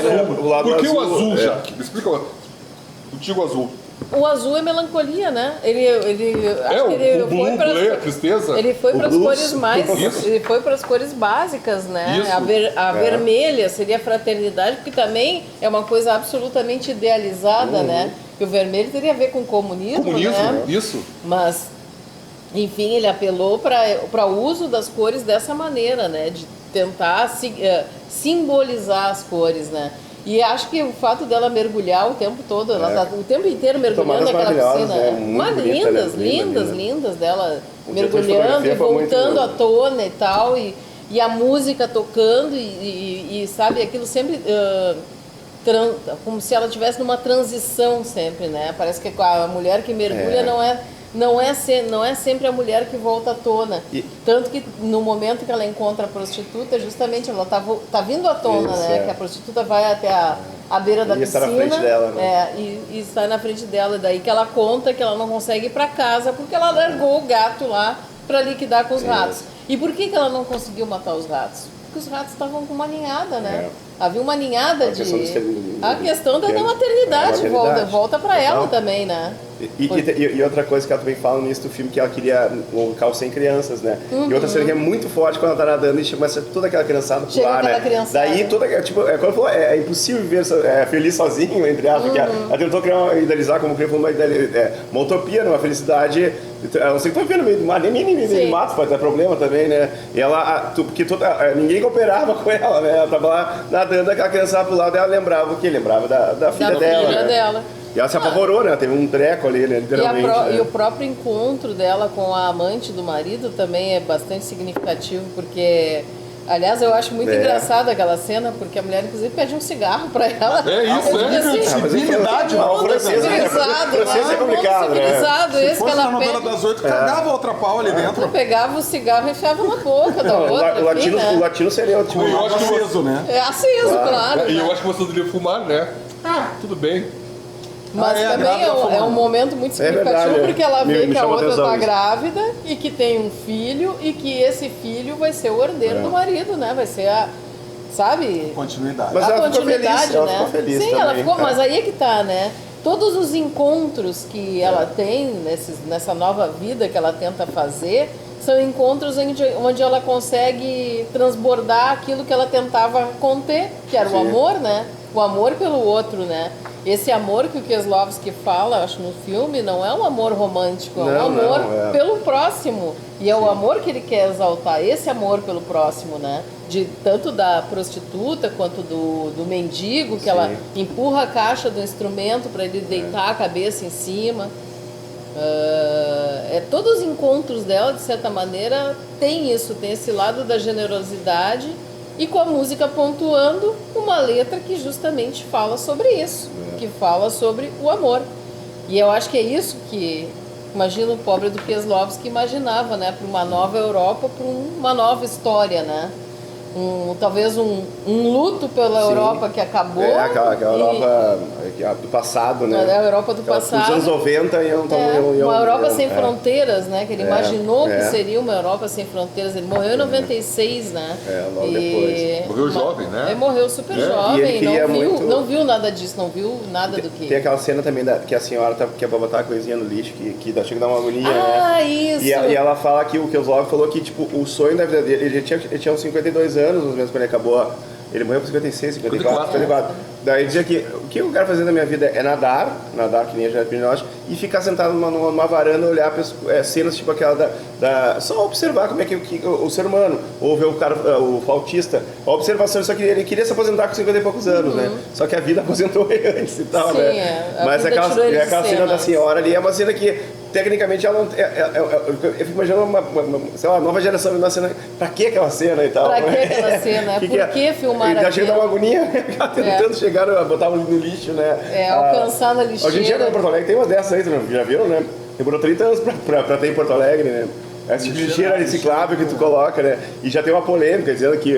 azul. Por que o azul, já? Me explica contigo o azul. O azul é melancolia, né? O blue, a tristeza. Ele foi para as cores mais... Isso. Ele foi para as cores básicas, né? Isso. A vermelha seria a fraternidade, porque também é uma coisa absolutamente idealizada, né? E o vermelho teria a ver com comunismo, né? Isso. Mas, enfim, ele apelou para o uso das cores dessa maneira, né? De tentar simbolizar as cores, né? E acho que o fato dela mergulhar o tempo todo, ela tá o tempo inteiro mergulhando naquela piscina. Lindas dela mergulhando e voltando à tona e tal. E a música tocando e sabe, aquilo sempre... como se ela estivesse numa transição sempre, né? Parece que a mulher que mergulha não é sempre a mulher que volta à tona. Tanto que no momento que ela encontra a prostituta, justamente ela tá vindo à tona, né? Que a prostituta vai até a beira da piscina. Está na frente dela, né? E está na frente dela. Daí que ela conta que ela não consegue ir para casa porque ela largou o gato lá para liquidar com os ratos. E por que ela não conseguiu matar os ratos? Porque os ratos estavam com uma ninhada, né? Havia uma ninhada de... questão do ser- A questão da maternidade, da maternidade. volta para ela Total. também, né? E outra coisa que ela também fala nisso do filme, que ela queria um local sem crianças, né? E outra cena que é muito forte quando ela tá nadando e começa toda aquela criançada a Chega pular, aquela né? criançada. Daí toda, tipo, quando ela falou, é impossível viver feliz sozinho, entre aspas, porque ela tentou idealizar como criança uma utopia, né? Uma felicidade. Eu não sei que tô vivendo no meio do mar, nem Sim. mato, pode ter problema também, né? E ela, porque ninguém cooperava com ela, né? Ela tava lá nadando, aquela criançada pro lado, ela lembrava o quê? Lembrava da filha Da dela. filha né? dela. E ela se apavorou, né? Teve um treco ali, né? Literalmente. E né? o próprio encontro dela com a amante do marido também é bastante significativo, porque, aliás, eu acho muito engraçado aquela cena, porque a mulher, inclusive, pede um cigarro pra ela. É isso, Eu é. digo assim, mas é civilidade, mundo uma francesa, civilizado, francês é né? complicado, Mundo né? civilizado, Se esse que fosse na ela novela pede. das 8, cagava outra pau ali dentro. Ela pegava o cigarro e enfiava na boca da Não, outra, o enfim, latino, né? o latino seria tipo. Eu acho que aceso, né? É aceso, claro. E eu né? acho que você deveria fumar, né? Tudo bem. Mas a também grávida é um fumando. momento muito significativo, verdade, porque ela vê me que a chamou outra atenção está isso. grávida e que tem um filho e que esse filho vai ser o herdeiro do marido, né? Vai ser a, sabe? Continuidade. Mas a ela ficou continuidade, feliz, ela né? ficou feliz Sim, também, ela ficou, é. mas aí é que tá, né? Todos os encontros que ela tem nessa nova vida que ela tenta fazer são encontros onde ela consegue transbordar aquilo que ela tentava conter, que era o Sim. amor, né? O amor pelo outro, né? Esse amor que o Kieslowski fala, acho, no filme, não é um amor romântico, é um Não, amor não, é. pelo próximo. E é o amor que ele quer exaltar, esse amor pelo próximo, né? Tanto da prostituta quanto do mendigo, que ela empurra a caixa do instrumento para ele deitar a cabeça em cima. Todos os encontros dela, de certa maneira, tem isso, tem esse lado da generosidade e com a música pontuando uma letra que justamente fala sobre isso, que fala sobre o amor. E eu acho que é isso que, imagina o pobre do Kieslowski imaginava, né, para uma nova Europa, para uma nova história, né? Talvez um luto pela Europa que acabou. Aquela e- Europa do passado, né? A Europa do Aquela passado. Dos anos 90 e Uma Europa sem fronteiras, né? Que ele imaginou que é. seria uma Europa sem fronteiras. Ele morreu em 96, né? Logo depois. Morreu jovem, né? Ele morreu super E jovem, ele queria muito- não viu nada disso, não viu nada do que... Tem aquela cena também que a senhora que é pra botar a coisinha no lixo, que chega a dar uma agonia, Ah, né? isso! E ela fala que o Kieslowski falou que, tipo, o sonho da vida dele, ele tinha uns 52 anos, mais ou menos, quando ele acabou. Ele morreu com 56, 54, 54. Daí dizia que o que eu quero fazer na minha vida é nadar que nem a Juliette Binoche, e ficar sentado numa varanda, olhar para cenas tipo aquela só observar como é que o ser humano, ou ver o cara, o flautista, a observação, só que ele queria se aposentar com 50 e poucos anos, né? Só que a vida aposentou ele antes e tal, Sim, né? a Mas vida tirou ele de aquela cena cena. da senhora ali é uma cena que tecnicamente ela não. Eu fico imaginando sei lá, uma nova geração vendo a cena. Pra que aquela cena e tal? Pra que aquela cena? Por que filmar Já chega a dar uma aquilo? agonia, ficar tentando chegar a botar no lixo, né? Alcançar na lixeira. Hoje em dia, em Porto Alegre, tem uma dessas aí, já viram, né? Demorou 30 anos pra ter em Porto Alegre, né? Esse tipo de lixeira reciclável que tu coloca, né? E já tem uma polêmica dizendo que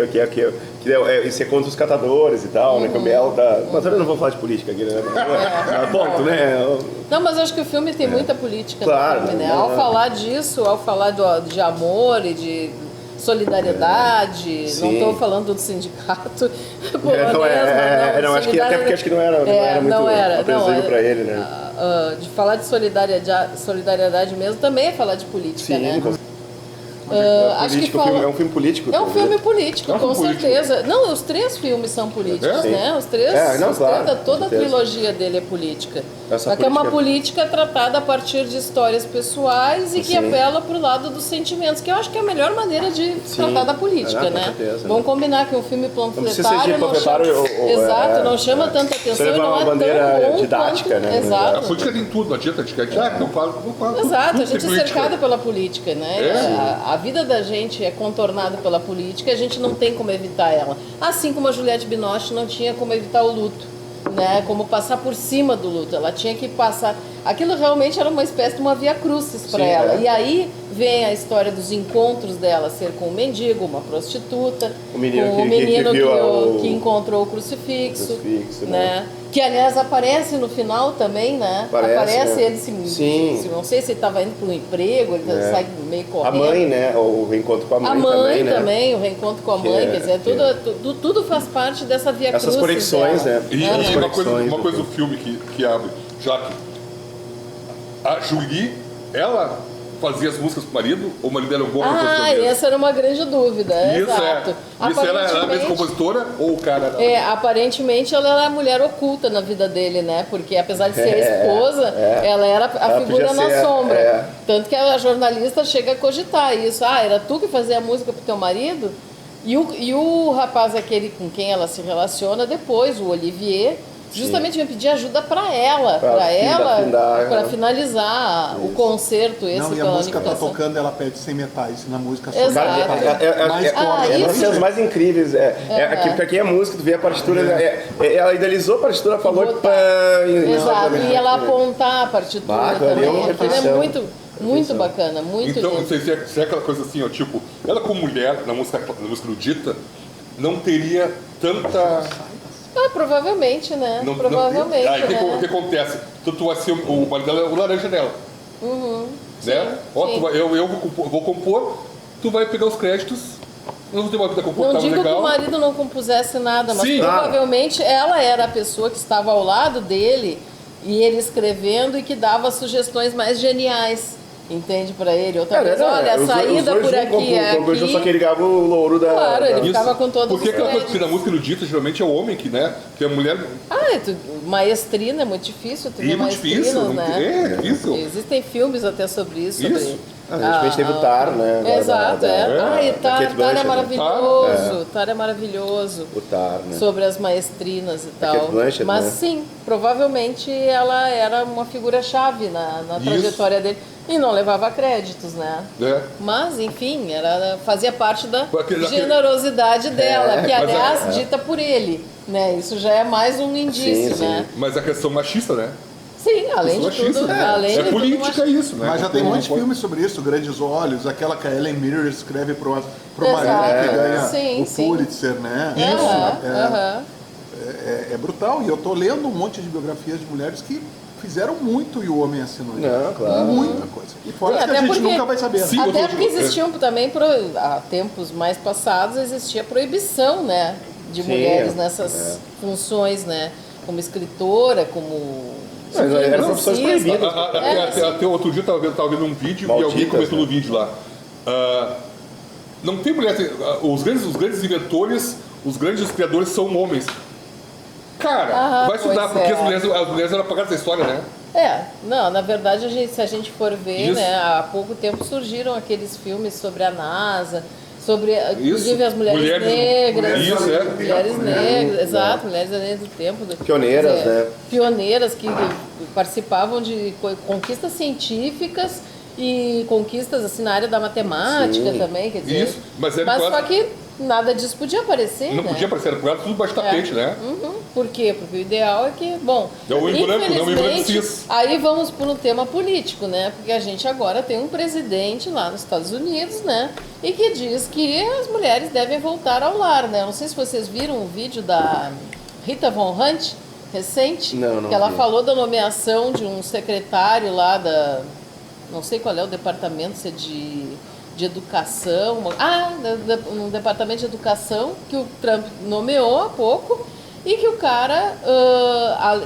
isso é contra os catadores e tal, né? Que o Biel tá... Mas eu não vou falar de política aqui, né? Ponto, né? Não, mas eu acho que o filme tem muita política Claro, no filme, né? não, Ao não. falar disso, ao falar de amor e de solidariedade, não Sim. estou falando do sindicato polonês, Não, acho que até porque acho que não era muito apreensivo pra ele, né? De falar de solidariedade mesmo também é falar de política, Sim, né? Acho que político, é um filme político. É um filme político, É um com filme político. certeza. Não, os três filmes são políticos, Sim. né? Os três, Não, claro, toda com a certeza. trilogia dele é política. Essa Só que é uma política- política tratada a partir de histórias pessoais e que Sim. apela para o lado dos sentimentos, que eu acho que é a melhor maneira de tratar da política, com né? certeza, Vamos né? combinar que um filme precisa ser panfletário de não chama... panfletário Exato, não chama tanta atenção Você e levar não uma é bandeira tão bom didática, quanto... né? A Exato. política tem tudo, não adianta a gente quer, não fala. Exato, tudo a gente tem é política. cercada pela política, né? É. A vida da gente é contornada pela política e a gente não tem como evitar ela. Assim como a Juliette Binoche não tinha como evitar o luto, né? Como passar por cima do luto. Ela tinha que passar. aquilo realmente era uma espécie de uma via crucis para Sim, ela. é. E aí vem a história dos encontros dela ser com um mendigo, uma prostituta, O menino com que- o menino que viu que encontrou o crucifixo, Crucifixo, né? Que aliás aparece no final também, né? Aparece, né? ele Sim. não sei se ele estava indo para um emprego, ele É. sai meio A correndo. mãe, né? O reencontro com a mãe, A mãe né? também, o reencontro com a Que mãe, é- quer dizer, que tudo faz parte dessa via Essas crucis conexões, dela. né? E, Aham. e uma coisa Conexões, do filme que abre, já que a Julie, ela fazia as músicas pro marido, ou o marido era um bom compositor mesmo? Essa era uma grande dúvida, Isso exato. Isso ela era a mesma Aparentemente- compositora ou o cara era... aparentemente ela era a mulher oculta na vida dele, né? Porque apesar de ser a É, esposa, ela era a Ela figura podia na ser, sombra. é. Tanto que a jornalista chega a cogitar isso. Ah, era tu que fazia a música pro teu marido? E o rapaz aquele com quem ela se relaciona depois, o Olivier, justamente me pedir ajuda para ela, para finalizar o concerto esse Não, e a pela música tá unificação. tocando, ela pede sem metais. Na música só Exato. tem metais. Mais É cordas. uma das isso. cenas mais incríveis. Pra quem é músico, tu vê a partitura, ela idealizou a partitura, falou e Botar. pã, Exato, e ela apontar a partitura Bah, aquilo ali é também. uma Aquilo é perfeição. muito bacana, muito Então, não lindo. sei se é aquela coisa assim, ó, tipo, ela como mulher, na música erudita, não teria tanta... Provavelmente, né? Não, Provavelmente, Aí o que né? acontece? Então tu vai ser o marido dela é o laranja dela. Né? Ó, sim. eu vou compor, tu vai pegar os créditos, nós vamos ter uma vida Não confortável digo que legal. o marido não compusesse nada, mas Sim. provavelmente ela era a pessoa que estava ao lado dele e ele escrevendo e que dava sugestões mais geniais. Entende pra ele? Outra vez, olha, a saída por aqui é aqui. Só que ele ganhava o louro da... Claro, ele Isso. ficava com todos Porque os aquela coisa que créditos. na música erudita geralmente é o homem que, né? Que a mulher Maestrina é muito difícil, tu é vê muito difícil. maestrinas, né? É difícil. Existem filmes até sobre isso. Isso. Sobre A gente teve o Tar, né? agora Exato, da Tar Kate é Blanchett, né? maravilhoso. Tar é maravilhoso. O Tar, né? Sobre as maestrinas e Kate tal. Blanchett, Mas né? sim, provavelmente ela era uma figura-chave na Isso. trajetória dele. E não levava créditos, né? É. Mas, enfim, fazia parte da Aquele- generosidade dela, que mas aliás dita por ele. Né? Isso já é mais um indício, Sim, né? Mas a questão machista, né? Sim, além de Machista, tudo. né? Além É de tudo, política isso, né? Mas já tem Não muitos pode- filmes sobre isso, Grandes Olhos, aquela que a Ellen Mirren escreve pro Exato. marido que ganha Sim, o sim. Pulitzer, né? Aham. É brutal. E eu tô lendo um monte de biografias de mulheres que fizeram muito e o homem assinou. Não, claro. Muita coisa. E fora Sim, que a até gente porque- nunca vai saber. Sim, Até eu tô- porque existiam também, há tempos mais passados, existia proibição, né? De Sim, mulheres nessas funções, né? Como escritora, como... Mas eram profissões musicista. proibidas. Até outro dia eu tava vendo um vídeo e alguém Malditas, comentou né? no vídeo lá. Não tem mulher. Os grandes inventores, os grandes criadores são homens. Cara, vai estudar, pois porque é. as mulheres eram apagadas da história, né? Não, na verdade, se a gente for ver, Isso. né, há pouco tempo surgiram aqueles filmes sobre a NASA, sobre, inclusive, as mulheres negras. Isso, é. Mulheres negras, exato, mulheres além do tempo. Pioneiras, quer dizer, né? Pioneiras que participavam de conquistas científicas e conquistas assim, na área da matemática Sim. também, quer dizer. Isso, mas era mas quase- só que nada disso podia aparecer, Não né? podia aparecer, era apagado tudo baixo do tapete, né? Por quê? Porque o ideal é que, bom, É o homem branco, não o homem branco infelizmente, cis. aí vamos para um tema político, né? Porque a gente agora tem um presidente lá nos Estados Unidos, né? E que diz que as mulheres devem voltar ao lar, né? Não sei se vocês viram o vídeo da Rita Von Hunt, recente, Não que ela vi. falou da nomeação de um secretário lá da... Não sei qual é o departamento, se é de educação, no departamento de educação que o Trump nomeou há pouco e que o cara,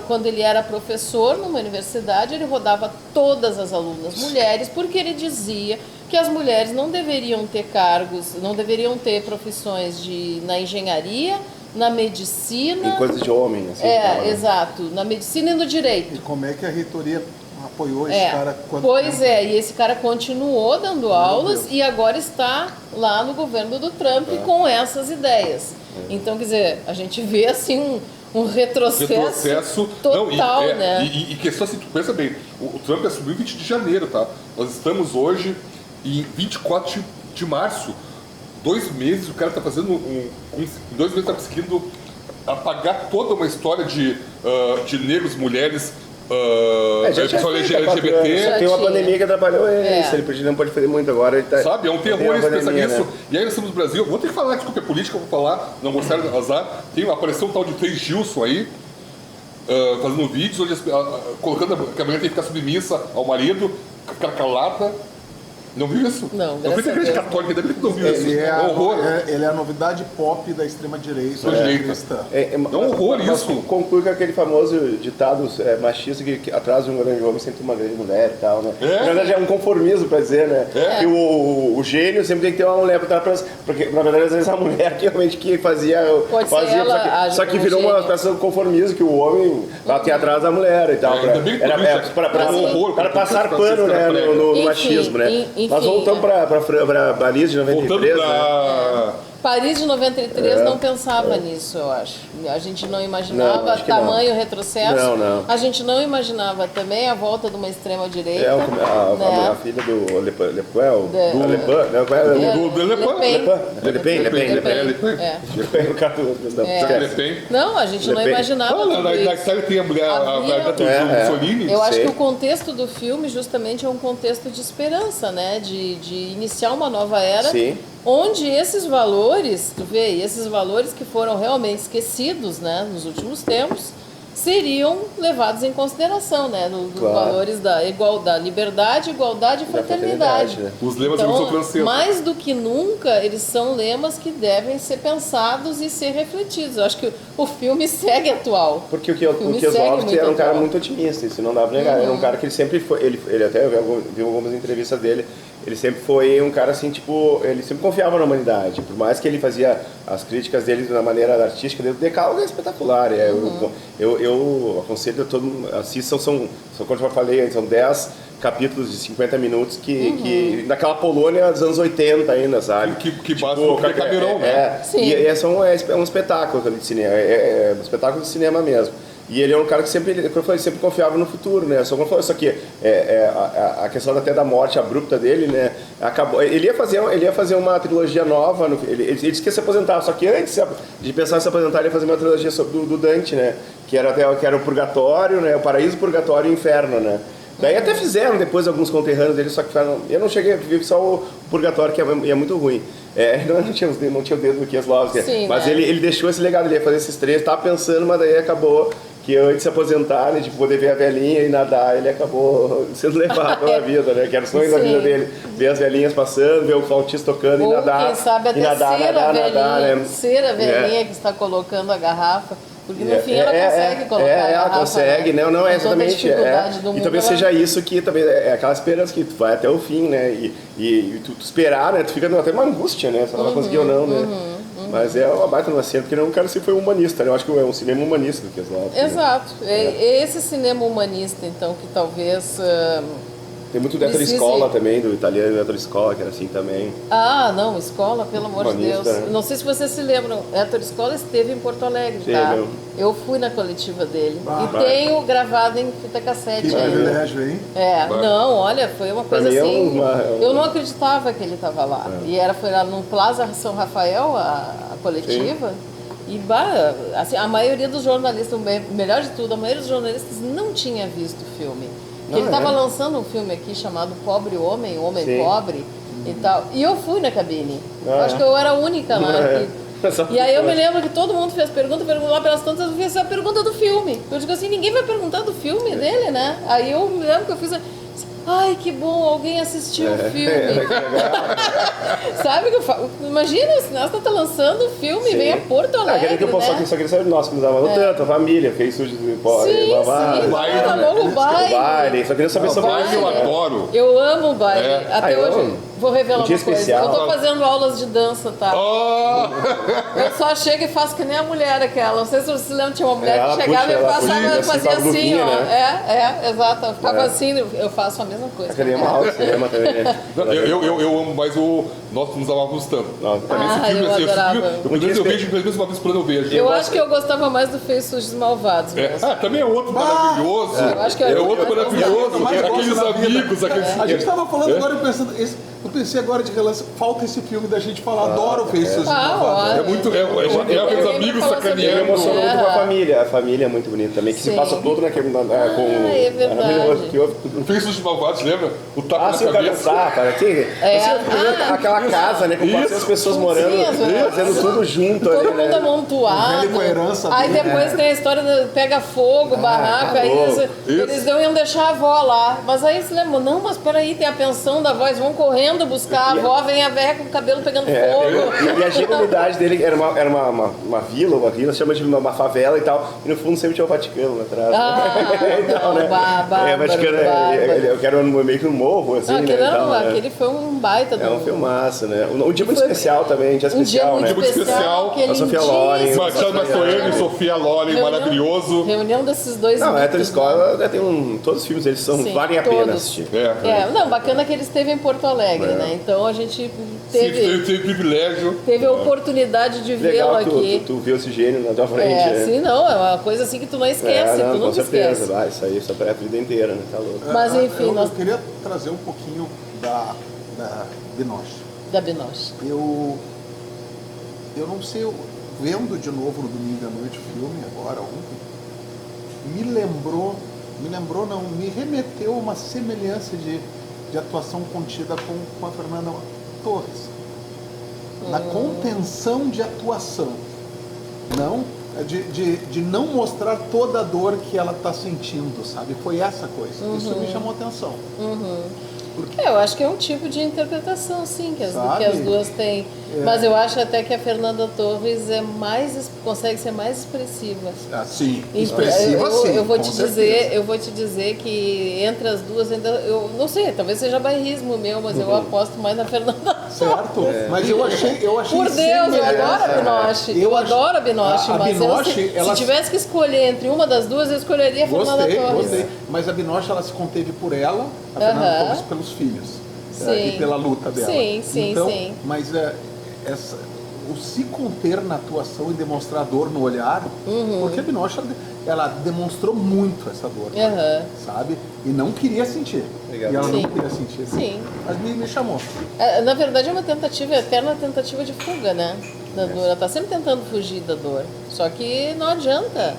quando ele era professor numa universidade, ele rodava todas as alunas mulheres porque ele dizia que as mulheres não deveriam ter cargos, não deveriam ter profissões na engenharia, na medicina. Em coisas de homem, assim. fala, né? Exato, na medicina e no direito. E como é que a reitoria apoiou esse cara? Pois é, e esse cara continuou dando aulas e agora está lá no governo do Trump com essas ideias. Então, quer dizer, a gente vê assim um retrocesso total, né? E questão assim, tu pensa bem, o Trump assumiu 20 de janeiro, tá? Nós estamos hoje em 24 de março. 2 meses, o cara está fazendo em 2 meses está conseguindo apagar toda uma história de negros, mulheres Já tinha pessoal feito há 4 LGBT. anos, Já tem uma tinha. pandemia que atrapalhou ele, É. ele não pode fazer muito agora. Ele tá, Sabe, é um tem terror uma esse pensar pandemia, nisso. né? E aí nós estamos no Brasil, vou ter que falar, desculpa, é política, eu vou falar, não gostaram de azar. Apareceu um tal de Frei Gilson aí, fazendo vídeos onde colocando que a mulher tem que ficar submissa ao marido, ficar calada. Não viu isso? Não, Eu fui graças da a igreja Deus. católica, ainda bem que não viu isso. Ele é, É um horror. ele é a novidade pop da extrema-direita. Extrema-direita. Cristã. É um horror mas isso. Conclui com aquele famoso ditado machista que atrás de um grande homem sempre tem uma grande mulher e tal, né? É. Na verdade é um conformismo pra dizer, né? É. Que o gênio sempre tem que ter uma mulher pra trás, porque na verdade às vezes a mulher que realmente que fazia, Pode ser ela, só que o virou uma gênio. espécie de conformismo que o homem vai ter atrás da mulher e tal. Ainda bem que Era tudo isso para é um horror, para passar pra pano, né, prega. no Enfim, machismo, né? enfim, Mas voltamos pra Paris de 93, Voltando né? pra... Paris de 93 não pensava nisso, eu acho. A gente não imaginava Não, acho que tamanho retrocesso. Não. A gente não imaginava também a volta de uma extrema-direita. É né? a filha do Lepan, né? Qual é? Do Le Le Pen. É. no caso da Le Pen. Não, a gente Le não Pen. imaginava Ah, tudo na isso. Itália tem a mulher, a Havia- Mussolini. Eu acho Sei. que o contexto do filme justamente é um contexto de esperança, né? De iniciar uma nova era, Sim. onde esses valores, tu vê, esses valores que foram realmente esquecidos, né, nos últimos tempos, seriam levados em consideração, né? Dos Claro. valores da igualdade, liberdade, igualdade e fraternidade. né? Os lemas da Revolução Então, Francesa. mais do que nunca, eles são lemas que devem ser pensados e ser refletidos. Eu acho que o filme segue atual. Porque o filme segue Kieslowski muito era um cara atual. muito otimista, isso não dá pra negar. Era um cara que ele sempre foi, ele até viu algumas entrevistas dele, ele sempre foi um cara assim, tipo, ele sempre confiava na humanidade. Por mais que ele fazia as críticas dele de uma maneira artística, o Decálogo é espetacular. Eu aconselho a todo mundo, assistam, são como eu falei antes, são 10 capítulos de 50 minutos que naquela Polônia dos anos 80 ainda, sabe? Que base no Decameron, né? Sim. E é um espetáculo de cinema, é um espetáculo de cinema mesmo. E ele é um cara que sempre, como eu falei, sempre confiava no futuro, né? Só como eu falei, isso aqui, a questão até da morte abrupta dele, né? Acabou, ele ia fazer uma trilogia nova, ele disse que ia se aposentar, só que antes de pensar em se aposentar, ele ia fazer uma trilogia sobre do Dante, né? Que era o Purgatório, né? O Paraíso, Purgatório e o Inferno, né? Daí até fizeram depois alguns conterrâneos dele, só que eu não cheguei a ver só o Purgatório, que é muito ruim. Não tinha o dedo do Kieslowski, Sim, mas né? ele deixou esse legado, ele ia fazer esses 3, tava pensando, mas daí acabou que antes de se aposentar, né, de poder ver a velhinha e nadar, ele acabou sendo levado pela vida, né? Que era o sonho da Sim. vida dele, ver as velhinhas passando, ver o flautista tocando Ou e nadar. quem sabe até e nadar, ser, a velhinha, né? ser a velhinha que está colocando a garrafa. Porque no fim ela consegue colocar a ela garrafa, consegue, né? não, é Com toda a exatamente. dificuldade do E mundo, talvez ela- seja isso que também é aquela esperança que tu vai até o fim, né? E tu esperar, né? Tu fica até uma angústia, né? Se ela vai conseguir ou não, né? Mas é uma baita no cena, porque ele é um cara que sempre foi humanista, né? Eu acho que é um cinema humanista do Kieslowski. Né? Exato. É esse cinema humanista, então, que talvez... Tem muito do Ettore precise- Scola também, do italiano Ettore Scola, que era assim também. Ah, não, Escola, pelo amor de Humanista, Deus. né? Não sei se vocês se lembram, Héctor Escola esteve em Porto Alegre, Sim, tá? meu. Eu fui na coletiva dele. Ah, E tenho gravado em fita cassete Que ainda. privilégio, hein? Não, olha, foi uma Pra coisa mim é assim. uma- Eu não acreditava que ele estava lá. E foi lá no Plaza São Rafael, a coletiva. E assim, a maioria dos jornalistas, o melhor de tudo, a maioria dos jornalistas não tinha visto o filme. Não, Ele estava é? lançando um filme aqui chamado Pobre Homem, Homem Sim. Pobre e tal. E eu fui na cabine. Eu Ah, acho é? que eu era a única lá. É. Só E aí eu me porque- lembro que todo mundo fez pergunta lá pelas tantas, eu fiz a pergunta do filme. Eu digo assim, ninguém vai perguntar do filme dele, né? Aí eu me lembro que eu fiz ai, que bom, alguém assistiu o filme. Sabe que eu falo? Imagina, o cineasta tá lançando o filme, Sim. vem a Porto Alegre, que eu posso né? só queria saber nós que nos dava tanto, a família, fez sujo de pó, Sim, babá, sim, baile, tá né? logo o baile. baile, só queria saber sobre Baile eu adoro. Eu amo o baile. É. Até eu hoje, amo. vou revelar Um uma dia coisa. especial. Eu tô fazendo aulas de dança, tá? Oh! Eu só chego e faço que nem a mulher aquela. Não sei se você se lembra, tinha uma mulher Ela que chegava puxa, e ela passava, puxa, eu assim, fazia com a assim, luvinha, ó. né? Exato. Eu ficava É. assim, eu faço a mesma coisa. Queria uma aula de cinema também, né? Eu amo mais nós nos amávamos tanto. Não, Pra mim, esse Ah, filme, eu esse adorava. filme, eu, pelo menos eu vejo, pelo menos uma vez por ano eu vejo. Eu acho que eu gostava mais do Feios Sujos Malvados É. mesmo. Ah, também é outro maravilhoso. Eu acho que é eu- outro eu- maravilhoso. eu mais gosto Aqueles da vida. amigos, aqueles. A gente estava falando agora e pensando, Eu pensei agora de relance, falta esse filme da gente falar, adoro ver esses olha. É muito. É aqueles amigos falar Ele sacaneando. me emocionou muito com a É. família. A família é muito bonita também, que se Sim. passa todo naquele. Com, é verdade. que houve- O Feitiço dos Malvados, lembra? O tapa Ah, na sim, o cara cabeça. cara. Aquela casa, né? Com 400 pessoas morando, fazendo tudo junto Todo ali, mundo né? amontoado. Velho com a herança Aí dele, depois tem a história do pega fogo, barraca, aí eles não iam deixar a avó lá. Mas aí se lembram, não, mas peraí, tem a pensão da avó, eles vão correndo buscar a avó, vem a velha com o cabelo pegando fogo. E a genuinidade dele era uma vila, uma vila, chama de uma favela e tal. E no fundo sempre tinha o Vaticano atrás. Não, bárbaro, O Vaticano, eu quero meio que um morro, assim, Não, né? aquele, e tal, né? aquele foi um baita É um do... filmaço, né? Um dia muito Foi- especial também, um dia Um dia especial, muito né? muito especial, especial. que é A Sofia lindíssimo. Loren, Marcelo Mastroianni, Sofia Loren, Reunião- maravilhoso. Reunião desses dois Não, a mitos, Hétero né? Escola tem todos os filmes deles Sim, valem a pena todos. assistir. Não, bacana que ele esteve em Porto Alegre, né? Então a gente teve Privilégio. a oportunidade de vê-lo Legal que aqui. tu viu esse gênio na tua frente, né? Sim, não, é uma coisa assim que tu não esquece, não, tu com nunca certeza. esquece. Vai, isso aí só pra a vida inteira, né? Tá louco. Mas, enfim, eu nós- queria trazer um pouquinho da Binoche. Da Binoche. Eu não sei, vendo de novo no domingo à noite o filme, agora, ontem, me remeteu a uma semelhança de atuação contida com a Fernanda Torres. Na contenção de atuação. Não, de não mostrar toda a dor que ela está sentindo, sabe? Foi essa coisa. Isso me chamou a atenção. Eu acho que é um tipo de interpretação, sim, que as Sabe? duas têm. Mas eu acho até que a Fernanda Torres consegue ser mais expressiva. Assim, Então, expressiva, sim. eu vou com te certeza. dizer que entre as duas ainda, eu não sei, talvez seja bairrismo meu, mas eu aposto mais na Fernanda Torres. Certo? Mas eu achei Por Deus, eu adoro a Binoche. Eu adoro a Binoche, a mas Binoche, se tivesse que escolher entre uma das duas, eu escolheria a Fernanda Torres. Gostei. Mas a Binoche, ela se conteve por ela, a Fernanda Torres pelos filhos. Sim. E pela luta dela. Sim, então, sim. Mas o se conter na atuação e demonstrar dor no olhar, porque a Binoche, ela demonstrou muito essa dor, sabe? E não queria sentir. Legal. E ela Sim. não queria sentir. Sim. Mas me chamou. Na verdade é uma tentativa, eterna tentativa de fuga, né? Da dor. Ela tá sempre tentando fugir da dor. Só que não adianta.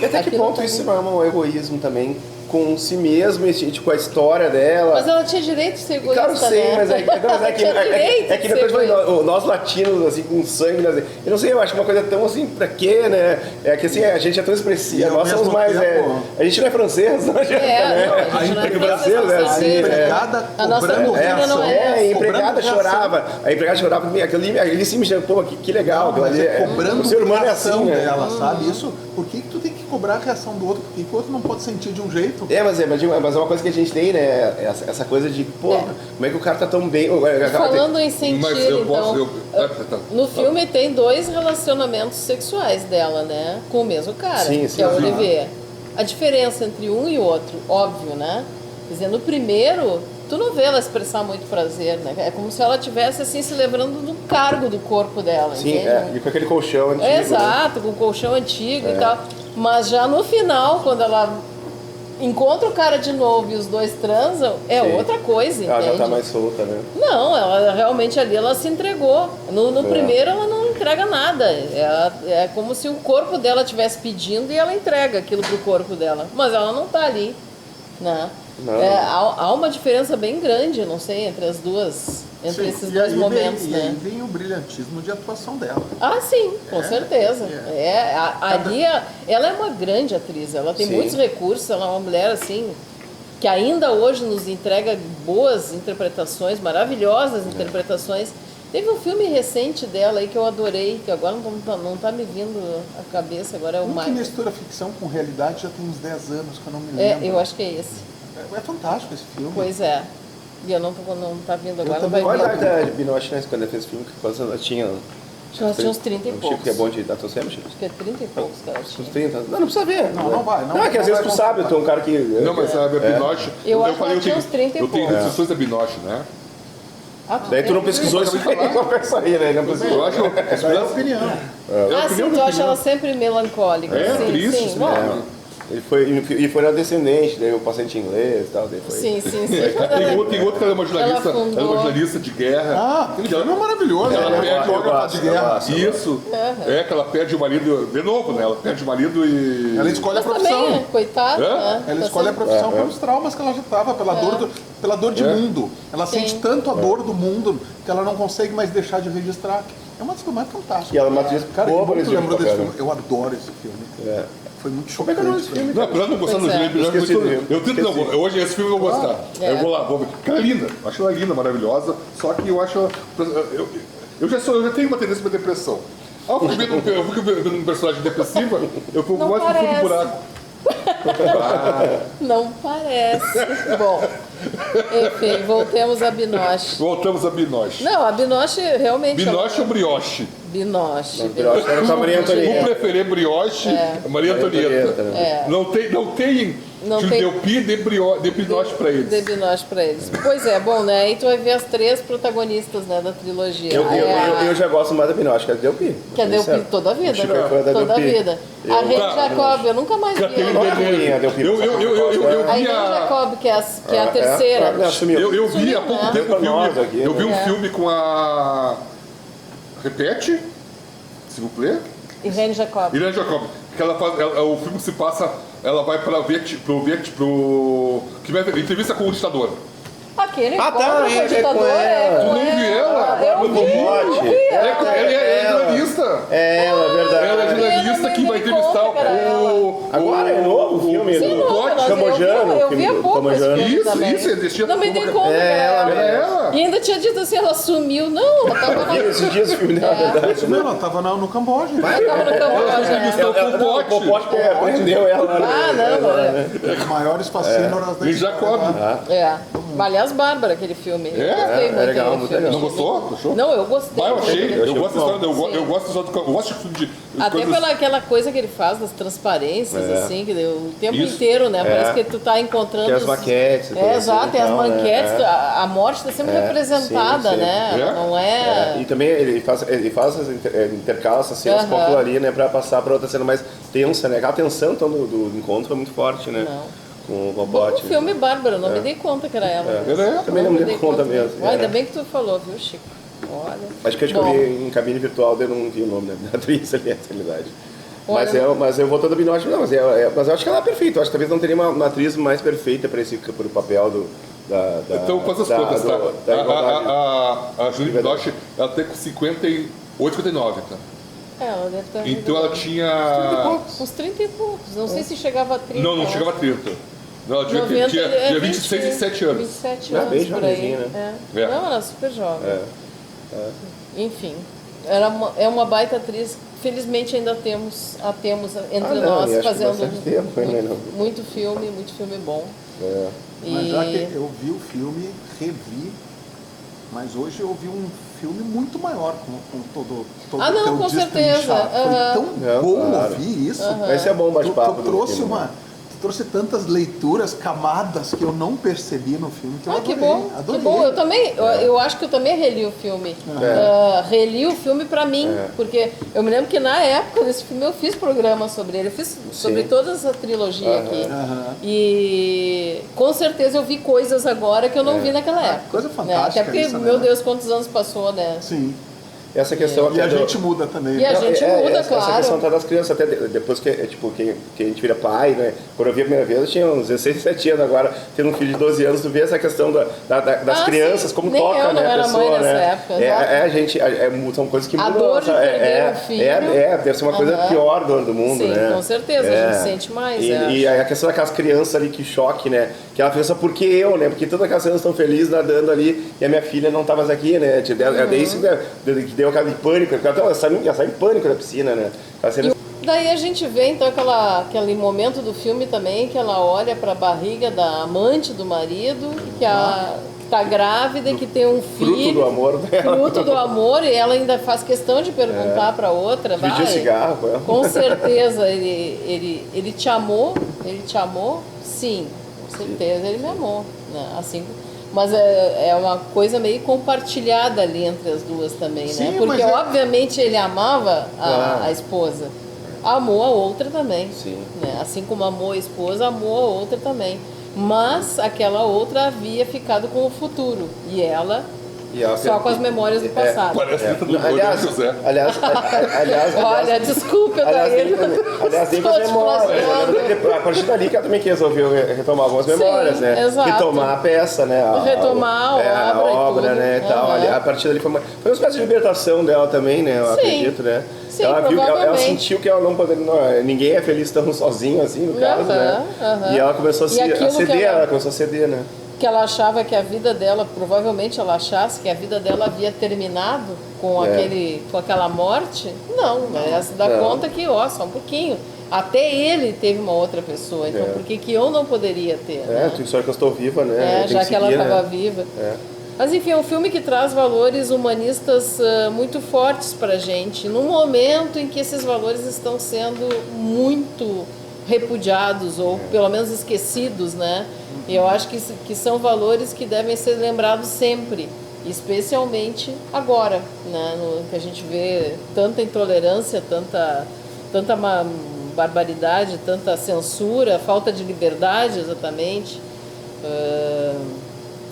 E até que Aquilo ponto tá isso muito- não é um egoísmo também com si mesma e com a história dela? Mas ela tinha direito de ser egoísta, Claro, sei, né? mas é que Ela tinha direito de ser depois egoísta. nós latinos, assim, com sangue, eu não sei, eu acho uma coisa tão assim, pra quê, né? É que assim, a gente é tão E expressiva, ao nós somos mesmo mais, tempo- a gente não é francês, não adianta, né? Não, a gente não é Porque o Brasil, né, francês, assim, né? Empregada A nossa cobrando cultura reação. não é a essa. empregada Cobrando chorava, aquele sim me chamou, pô, que legal, aquilo Mas ali, é cobrando o ser humano é reação assim, né? dela, sabe? Isso, por que tu tem que cobrar a reação do outro? Por que o outro não pode sentir de um jeito? Mas é uma coisa que a gente tem, né? Essa coisa de, pô, como é que o cara tá tão bem? Falando em sentir, Mas eu posso. então, no filme tem 2 relacionamentos sexuais dela, né? Com o mesmo cara, Sim, que sim, é o sim. Olivier. A diferença entre um e outro, óbvio, né? Quer dizer, no primeiro, tu não vê ela expressar muito prazer, né? É como se ela estivesse assim se livrando do cargo do corpo dela, Sim, entende? e com aquele colchão antigo. né? Exato, com o colchão antigo e tal. Mas já no final, quando ela encontra o cara de novo e os dois transam, é Sim. outra coisa, Ela entende? já tá mais solta, né? Não, ela realmente ali ela se entregou. No primeiro ela não entrega nada. É como se o corpo dela estivesse pedindo e ela entrega aquilo pro corpo dela. Mas ela não tá ali, né? Não. Há uma diferença bem grande, não sei, entre as duas, entre Sim, esses e dois aí momentos, vem, né? E aí vem o brilhantismo de atuação dela. Ah, sim, com certeza. Ali ela é uma grande atriz, ela tem Sim. muitos recursos, ela é uma mulher assim que ainda hoje nos entrega boas interpretações, maravilhosas interpretações. Teve um filme recente dela aí que eu adorei, que agora não tá me vindo à cabeça, agora é o Um que mais. mistura ficção com realidade já tem uns 10 anos que eu não me lembro. Eu acho que é esse. É fantástico esse filme. Pois é. E eu não tá vindo agora, não também vai Qual a vir. idade da Binoche, né? Quando ela fez filme, quando ela tinha... Ela tinha uns 30 e O Chico poucos. que é bom de atuação sempre, Chico? Acho que é 30 e poucos que ela Uns tinha. 30. Não precisa ver. Não vai, não Não, é que às vai vezes tu contar. sabe, tu é um cara que... Não, mas a Binoche. Eu acho que falei, ela tinha uns 30 e eu tenho poucos. restrições da Binoche, né? Daí tu não pesquisou isso aí, conversa aí, né? Não Eu pesquisou. acho. Essa é a opinião. Ah, sim, tu acha ela sempre melancólica. É, sim, triste, sim. sim, Bom, né? E foi na Descendente, daí o paciente inglês e tal. Daí foi... Sim. Tem outro que ela é uma jornalista, Ela fundou- ela é uma jornalista de guerra. Ah, aquele filme é maravilhoso. Ela Ela perde é o uma de guerra. Isso. É que ela perde o marido, de novo, né? Ela perde o marido e... Ela escolhe a Mas também, profissão. coitada, É? né? Ela Tá escolhe a sempre- profissão pelos traumas que ela já estava, pela dor de mundo. Ela sente tanto a dor do mundo que ela não consegue mais deixar de registrar. É uma das coisas mais fantásticas. E ela é uma atriz Cara, boa, que bom que tu Brasil, lembrou desse bacana. filme. Eu adoro esse filme. É. Foi muito Como é que é o nome chocante. desse filme? Não, apesar de não gostar Pois do é. filme, Esqueci do filme. eu tento não, hoje esse filme eu vou gostar. É. Eu vou ver. Porque ela é linda, eu acho ela linda, maravilhosa, só que eu acho ela, eu já tenho uma tendência para depressão. Eu fico vendo um personagem depressiva, eu fico Não mais no fundo do parece. buraco. Não parece. Bom, enfim, voltemos a Binoche. Voltamos a Binoche. Não, a Binoche realmente... Binoche ou brioche? Binoche. Eu acho que era com a Maria Vou Antonieta. preferir brioche, Maria Antonieta. É. Não tem Não Judeopi de Binoche para eles. De Binoche pra eles. Pois é, bom, né? Aí tu vai ver as três protagonistas, né, da trilogia. Eu já gosto mais da Binoche, que é a Delpi. Que deu toda a vida, Chico é fã né? da Toda a Delpi. vida. A Rede Jacob, eu nunca mais vi. Catherine ela. Deneuve. a Delphi. Eu A vi Rede a... Jacob, que é a terceira. Eu vi há pouco né? tempo um Nós filme. aqui, Eu vi um né? filme com a. Repete? S'il vous plaît? Irene Jacob. Irene Jacob. Que o filme se passa. Ela vai para que vai entrevista com o ditador. Aquele Ah, tá, encontro com é o ditador com é ela. com Tu não viu ela? Eu No vi, Bote. eu vi. Ela é jornalista. É ela, é verdade. Ela é jornalista que vai entrevistar Agora é novo o filme Sim, do não, Totti. mas Camojano, eu vi há filme do pouco esse Camojano. filme também. Isso, existia Não me como- dei conta que É ela Era era ela. E ainda tinha dito assim, ela sumiu. Não, ela tava lá. Esses dias o filme dela, é verdade. Não, ela estava no Camboja. Ela tava no Camboja. entrevistou com o Pote. O Pote prendeu ela. Ah, não, é. Os maiores fascínoras da E história. Jacob. É. Aliás, Bárbara, aquele filme. Eu É? gostei muito legal, daquele muito filme. legal. Não gostou? Gostou? Não, eu gostei. Ah, eu achei. Eu gosto da história. Eu Sim. gosto da história do. Eu gosto de filme de. Até coisas- pela aquela coisa que ele faz das transparências, assim, que o tempo Isso. inteiro, né? Parece que tu tá encontrando. Tem as maquetes. É, exato, tem as então, né? maquetes, É. a morte está sempre representada, sim, sim. né? É. Não é. E também ele faz intercala essas cenas Aham. com aquilo ali, né, pra passar pra outra cena mais tensa, né? Aquela tensão então, do encontro é muito forte, né? Não. Com o Bom Pote. filme, Bárbara, eu não me dei conta que era ela. Era ela. Também não me dei conta mesmo. Ah, ainda É. bem que tu falou, viu, Chico? Olha. Acho que Bom. eu vi em cabine virtual, daí eu não vi o nome da atriz ali, na realidade. Olha. Mas eu vou toda Binoche, não, mas eu acho que ela é perfeita. Eu acho que talvez não teria uma atriz mais perfeita para pro papel da Então faz as contas, tá? da igualdade. A Julie Binoche, ela tem com 58, 59, tá? Ela deve estar. Então ela tinha. Uns 30 e poucos. Não sei se chegava a 30. Não chegava a 30. Não, ela tinha 90, tinha 26, 27 anos. 27 É, anos bem por aí. jovenzinha, né? É. É. Não, ela é super jovem. É. Enfim, é uma baita atriz. Felizmente ainda temos entre não, nós e acho que fazendo bastante tempo, né, não? muito filme bom. É. Mas E- já que eu vi o filme, revi, mas hoje eu vi um filme muito maior com todo Ah, não, o teu com certeza. destrinchar. Foi Aham. tão Não, bom claro. ouvir isso. Esse é bom o bate-papo Tu do trouxe filme, né? tu trouxe tantas leituras, camadas que eu não percebi no filme, que eu Ah, adorei. que bom, adorei. que bom. Eu também, eu acho que eu também reli o filme. Reli o filme pra mim, porque eu me lembro que na época desse filme eu fiz programa sobre ele, eu fiz sobre toda essa trilogia aqui. E com certeza eu vi coisas agora que eu não vi naquela época. coisa né? fantástica Até porque, isso, né? meu Deus, quantos anos passou, né? Sim. Essa questão E até a do- gente muda também. E a gente muda, essa claro. questão até das crianças, até depois que, tipo, que a gente vira pai, né? Quando eu vi a primeira vez, eu tinha uns 16, 17 anos. Agora, tendo um filho de 12 anos, tu vê essa questão das Ah, crianças, sim. como Nem toca, eu não né, a era pessoa, mãe nessa né? época, exato. São coisas que A mudam. dor de nossa- perder um filho. deve ser uma coisa Aham. pior do mundo, Sim, né? com certeza, a gente sente mais, E a questão daquelas crianças ali que choque, né? Que ela pensa, por que eu, né? Porque todas aquelas crianças estão felizes nadando ali e a minha filha não tá mais aqui, né? Tipo, é daí isso que deu aquela de pânico, porque ela sai em pânico da piscina, né? Ela sendo- Daí a gente vê então aquele momento do filme também que ela olha para a barriga da amante do marido, que tá grávida, que tem um filho. Fruto do amor dela. Fruto do amor, e ela ainda faz questão de perguntar para outra. Dividir o vai, cigarro com ela. Com certeza ele te amou? Ele te amou? Sim, com certeza ele me amou. Né? Assim, mas é uma coisa meio compartilhada ali entre as duas também, né? Sim, Porque mas obviamente ele amava a esposa. amou a outra também. Sim. Né? Assim como amou a esposa, amou a outra também. Mas aquela outra havia ficado com o futuro. E ela só com as memórias do passado. Parece que do Aliás, José. aliás, Olha, desculpa, aliás, Daí. aliás, nem com as memórias. A partir dali que ela também que resolveu retomar algumas memórias, né? exato. Retomar a peça, né? Retomar a obra, obra e né? E tudo. tal. Aham. A partir dali foi uma espécie de libertação dela também, né? Eu Sim. acredito, né? Sim, ela provavelmente. sentiu que ela não poderia. Ninguém é feliz tão sozinho assim, no caso, né? aham. E ela começou a E aquilo que ceder, ela- ela começou a ceder, né? Que ela achava que a vida dela, provavelmente ela achasse que a vida dela havia terminado com, com aquela morte. Não, ela se dá Não. conta que, ó, só um pouquinho. Até ele teve uma outra pessoa, então por que eu não poderia ter? né? Tu só que eu estou viva, né? Tem Já que ela seguir, estava né? viva. É. Mas enfim, é um filme que traz valores humanistas muito fortes pra gente, num momento em que esses valores estão sendo muito repudiados ou pelo menos esquecidos, né? E eu acho que são valores que devem ser lembrados sempre, especialmente agora, né? Que a gente vê tanta intolerância, tanta barbaridade, tanta censura, falta de liberdade, exatamente,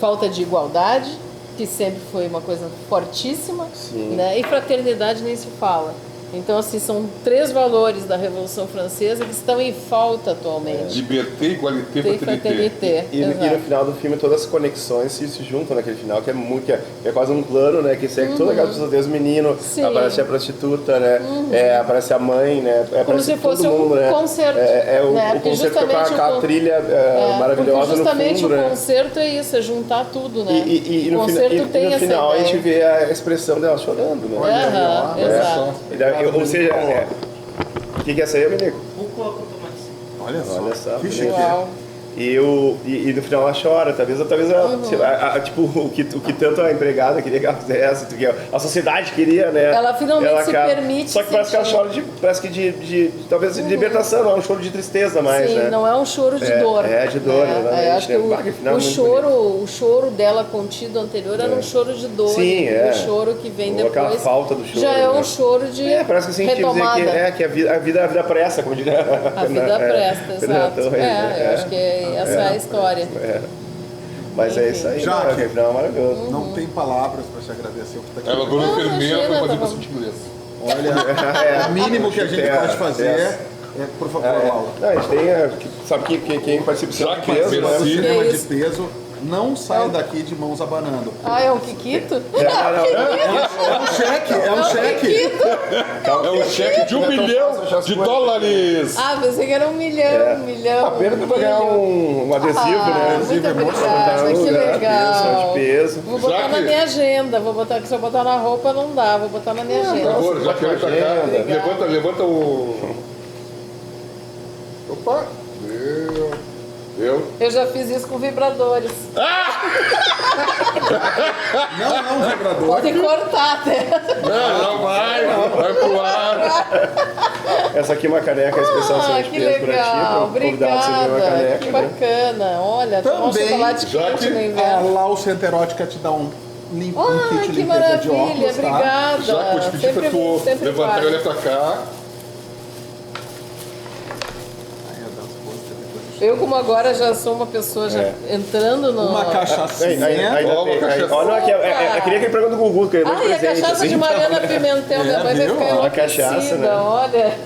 falta de igualdade, que sempre foi uma coisa fortíssima, né? E fraternidade nem se fala. Então, assim, são 3 valores da Revolução Francesa que estão em falta atualmente. Liberté, igualité, Tem fraternité. fraternité. E no exato. final do filme todas as conexões se juntam naquele final, que é muito, que é quase um plano, né? Que segue toda aquela pessoa, desde o menino, Sim. aparece a prostituta, né? Aparece a mãe, né? Como Aparece se fosse todo mundo, um né? concerto. O né? Porque concerto com justamente a trilha porque maravilhosa no justamente fundo, o né? concerto é isso, é juntar tudo, né? E o no, concerto e tem no essa final a ideia. gente vê a expressão dela chorando, né? Aham, exato. Ou seja, o que é essa aí, menino? Olha só. Olha só, Que bonito. chique. Uau. E no final ela chora, talvez ela, sei lá, tipo, o que tanto a empregada queria que ela fizesse, o que a sociedade queria, né? Ela finalmente se permite Só que parece que ela sentir. chora parece que talvez de libertação, não é um choro de tristeza mais, Sim, né? não é um choro de dor. É, de dor, né? exatamente, Eu acho que né? Bah, que final o muito choro dela contido anterior era um choro de dor. Sim, e o choro que vem Ou depois aquela falta do choro, já é um né? choro de Parece que assim, retomada. dizer que a vida pressa, como diria. A vida presta, exato. Eu acho que essa é a história. Mas é isso aí, Jaque. né? O final é maravilhoso. Não tem palavras para te agradecer o que está aqui. Ela virou enfermeira imagina, pra fazer tava- curso de inglês. Olha, o mínimo que a gente pode fazer é, por favor, Laura. Não, a gente tem, sabe que quem participa do Já que peso, vai né? ser- No Sim. cinema Que de isso? peso, não saia daqui de mãos abanando. Ah, é um Kikito? É um cheque, é um cheque. É um cheque de $1 milhão de dólares. Ah, pensei que era 1 milhão, 1 milhão. A pena tu vai ganhar um adesivo, né? Muito Adesivo obrigada, que lugar, legal. de peso. Vou botar Já na que- minha agenda, se eu botar na roupa não dá, vou botar na minha Por agenda. favor, já que ele pra cá, Obrigada. levanta o... Opa! Deu. Eu já fiz isso com vibradores. Não, vibrador. Pode cortar até. Não vai pro ar. Essa aqui é uma caneca especial Ah, de que peso pra ti, legal, pra convidado você ver uma obrigada. caneca. Que né? bacana. Olha, tomar um Também, chocolate já quente que no A inverno. Lau Centro Erótica te dá um Ai, kit que de limpeza de maravilha, óculos, tá? obrigada. Já que eu te pedi pra tu sempre levantar e vale. olhar pra cá. Aí, é das coisas, depois Eu, como agora já sou uma pessoa já entrando no... uma Ainda cachaçinha. tem. cachaça. Olha aqui, eu queria que ele pergunta do Gugu, que ele é muito Ai, a presente. cachaça assim. de Mariana Pimentel, minha mãe vai viu? ficar Uma cachaça, enlouquecida, né? olha.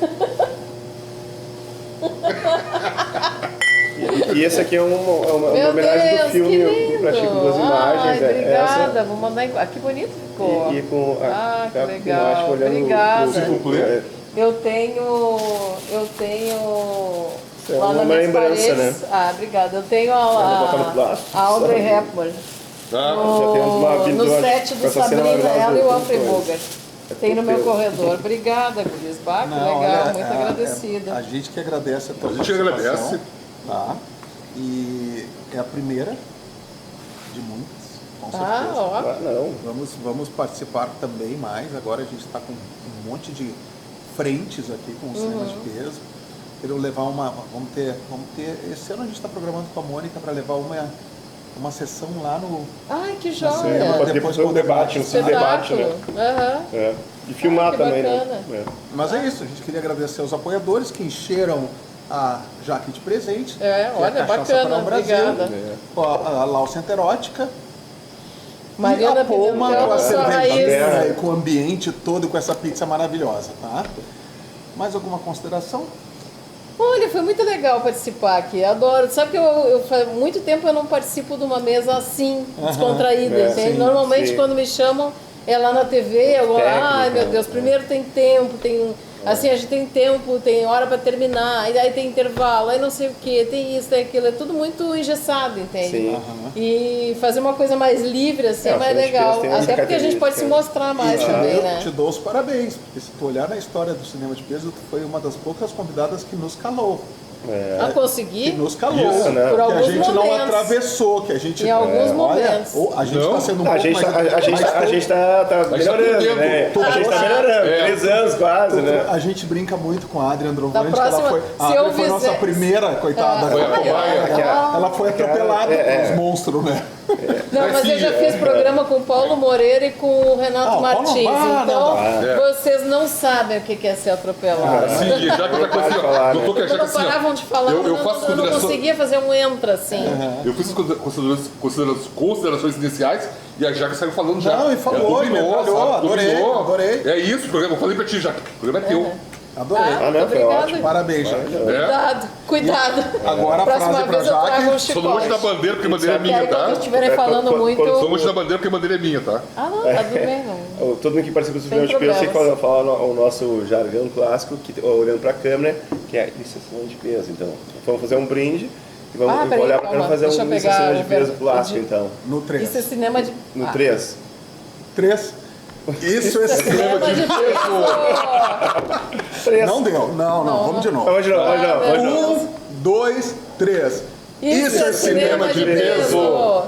E esse aqui é uma Meu homenagem Deus, do filme, que eu lindo. pratico duas imagens. Ai, obrigada, Essa, vou mandar em... Ah, que bonito ficou. e com Ah, que a legal. imagem olhando Obrigada. pro Eu tenho é lá uma nas minhas lembrança, paredes. né? Ah, obrigada. Eu tenho botar no plástico, a Audrey sabe? Hepburn. Tá? Já temos uma No visão set com do essa cena Sabrina, maravilhosa ela e o do Humphrey coisa. Bogart. Tem no meu corredor. Obrigada, Guris. Bah, que legal, olha, muito agradecida. A gente que agradece a tua A gente participação, agradece. Tá? E é a primeira de muitas, com certeza. Ah, ó. Ah, não. Vamos participar também mais. Agora a gente está com um monte de frentes aqui com o cinema de peso. Quero levar uma. Vamos ter. Esse ano a gente está programando com a Mônica para levar uma uma sessão lá no... Ai, que cinema. joia! Pode Depois ter um quando debate, um vai- debate, né? Aham. É. E filmar que também, bacana. né? Mas é isso, a gente queria agradecer aos apoiadores que encheram a Jaque de presente. É, que olha, a Cachaça bacana, para o Brasil, obrigada. com a Laucenta Erótica. Mariana e a Poma Pimentel, com a sua cervejinha raiz. e com o ambiente todo, com essa pizza maravilhosa, tá? Mais alguma consideração? Olha, foi muito legal participar aqui. Adoro. Sabe que faz muito tempo eu não participo de uma mesa assim, descontraída. É, Entende? sim, Normalmente sim. quando me chamam é lá na TV, eu Técnica, ai meu Deus, primeiro tem tempo, tem. Assim, a gente tem tempo, tem hora para terminar, e aí tem intervalo, aí não sei o que, tem isso, tem aquilo, é tudo muito engessado, entende? Sim. E fazer uma coisa mais livre, assim, é o mais Cinema de legal. Peso tem umas Até porque a gente pode se características. mostrar mais E também, eu né? te dou os parabéns, porque se tu olhar na história do cinema de peso, tu foi uma das poucas convidadas que nos calou. A Que conseguir. nos calou. Isso, né? Por Que a alguns gente não momentos. atravessou, que a gente... Em alguns momentos. Olha, a gente Não. está sendo um A pouco gente mais... tá melhorando, aprendendo. né? A gente tá melhorando. É. 3 anos quase, né? A gente brinca muito com a Adri Androvante, Da que ela próxima, foi, se a Adri eu foi nossa fizer- primeira, coitada. Foi a cobaia. Ela foi atropelada pelos monstros, né? Não, mas eu já fiz programa com o Paulo Moreira e com o Renato Ah, o Paulo- Martins. ah, Então, não. vocês não sabem o que é ser atropelado. Sim, e já que outra coisa assim, ó, falar, eu tô que Quando achando assim, ó, paravam de falar, eu eu faço não consideração, conseguia fazer um entra assim. eu fiz considerações iniciais e a Jaque saiu falando já. Não, e falou, Ela dominou, e detalhou, sabe? adorei, Dominou. adorei. É isso, o programa. Eu falei pra ti, Jaque. O programa é teu. Adorei. Ah, não, foi obrigado. ótimo. Parabéns, Jaque. Cuidado, cuidado. Agora a Próxima frase pra vez eu trago Jaque. um Só não vou te dar chicote. bandeira porque a bandeira é E aí, minha, quando tá? estiverem falando Quando- muito... Só vou te dar bandeira porque a bandeira é minha, tá? Ah, não, tá tudo bem, não. Todo mundo que participa do cinema de peso problemas. tem que falar o nosso jargão clássico, que, olhando pra câmera, que é isso é cinema de peso. Então, vamos fazer um brinde e vamos peraí, olhar pra calma, câmera e fazer deixa eu um isso pegar é cinema de o peso verbo. clássico, então. No 3. Isso é cinema de... No 3. 3. Isso é cinema. Cinema de peso! 3. Não deu. Não, vamos de novo. Vamos de novo, vamos de novo, vamos de novo. 1, 2, 3. Isso é cinema de peso!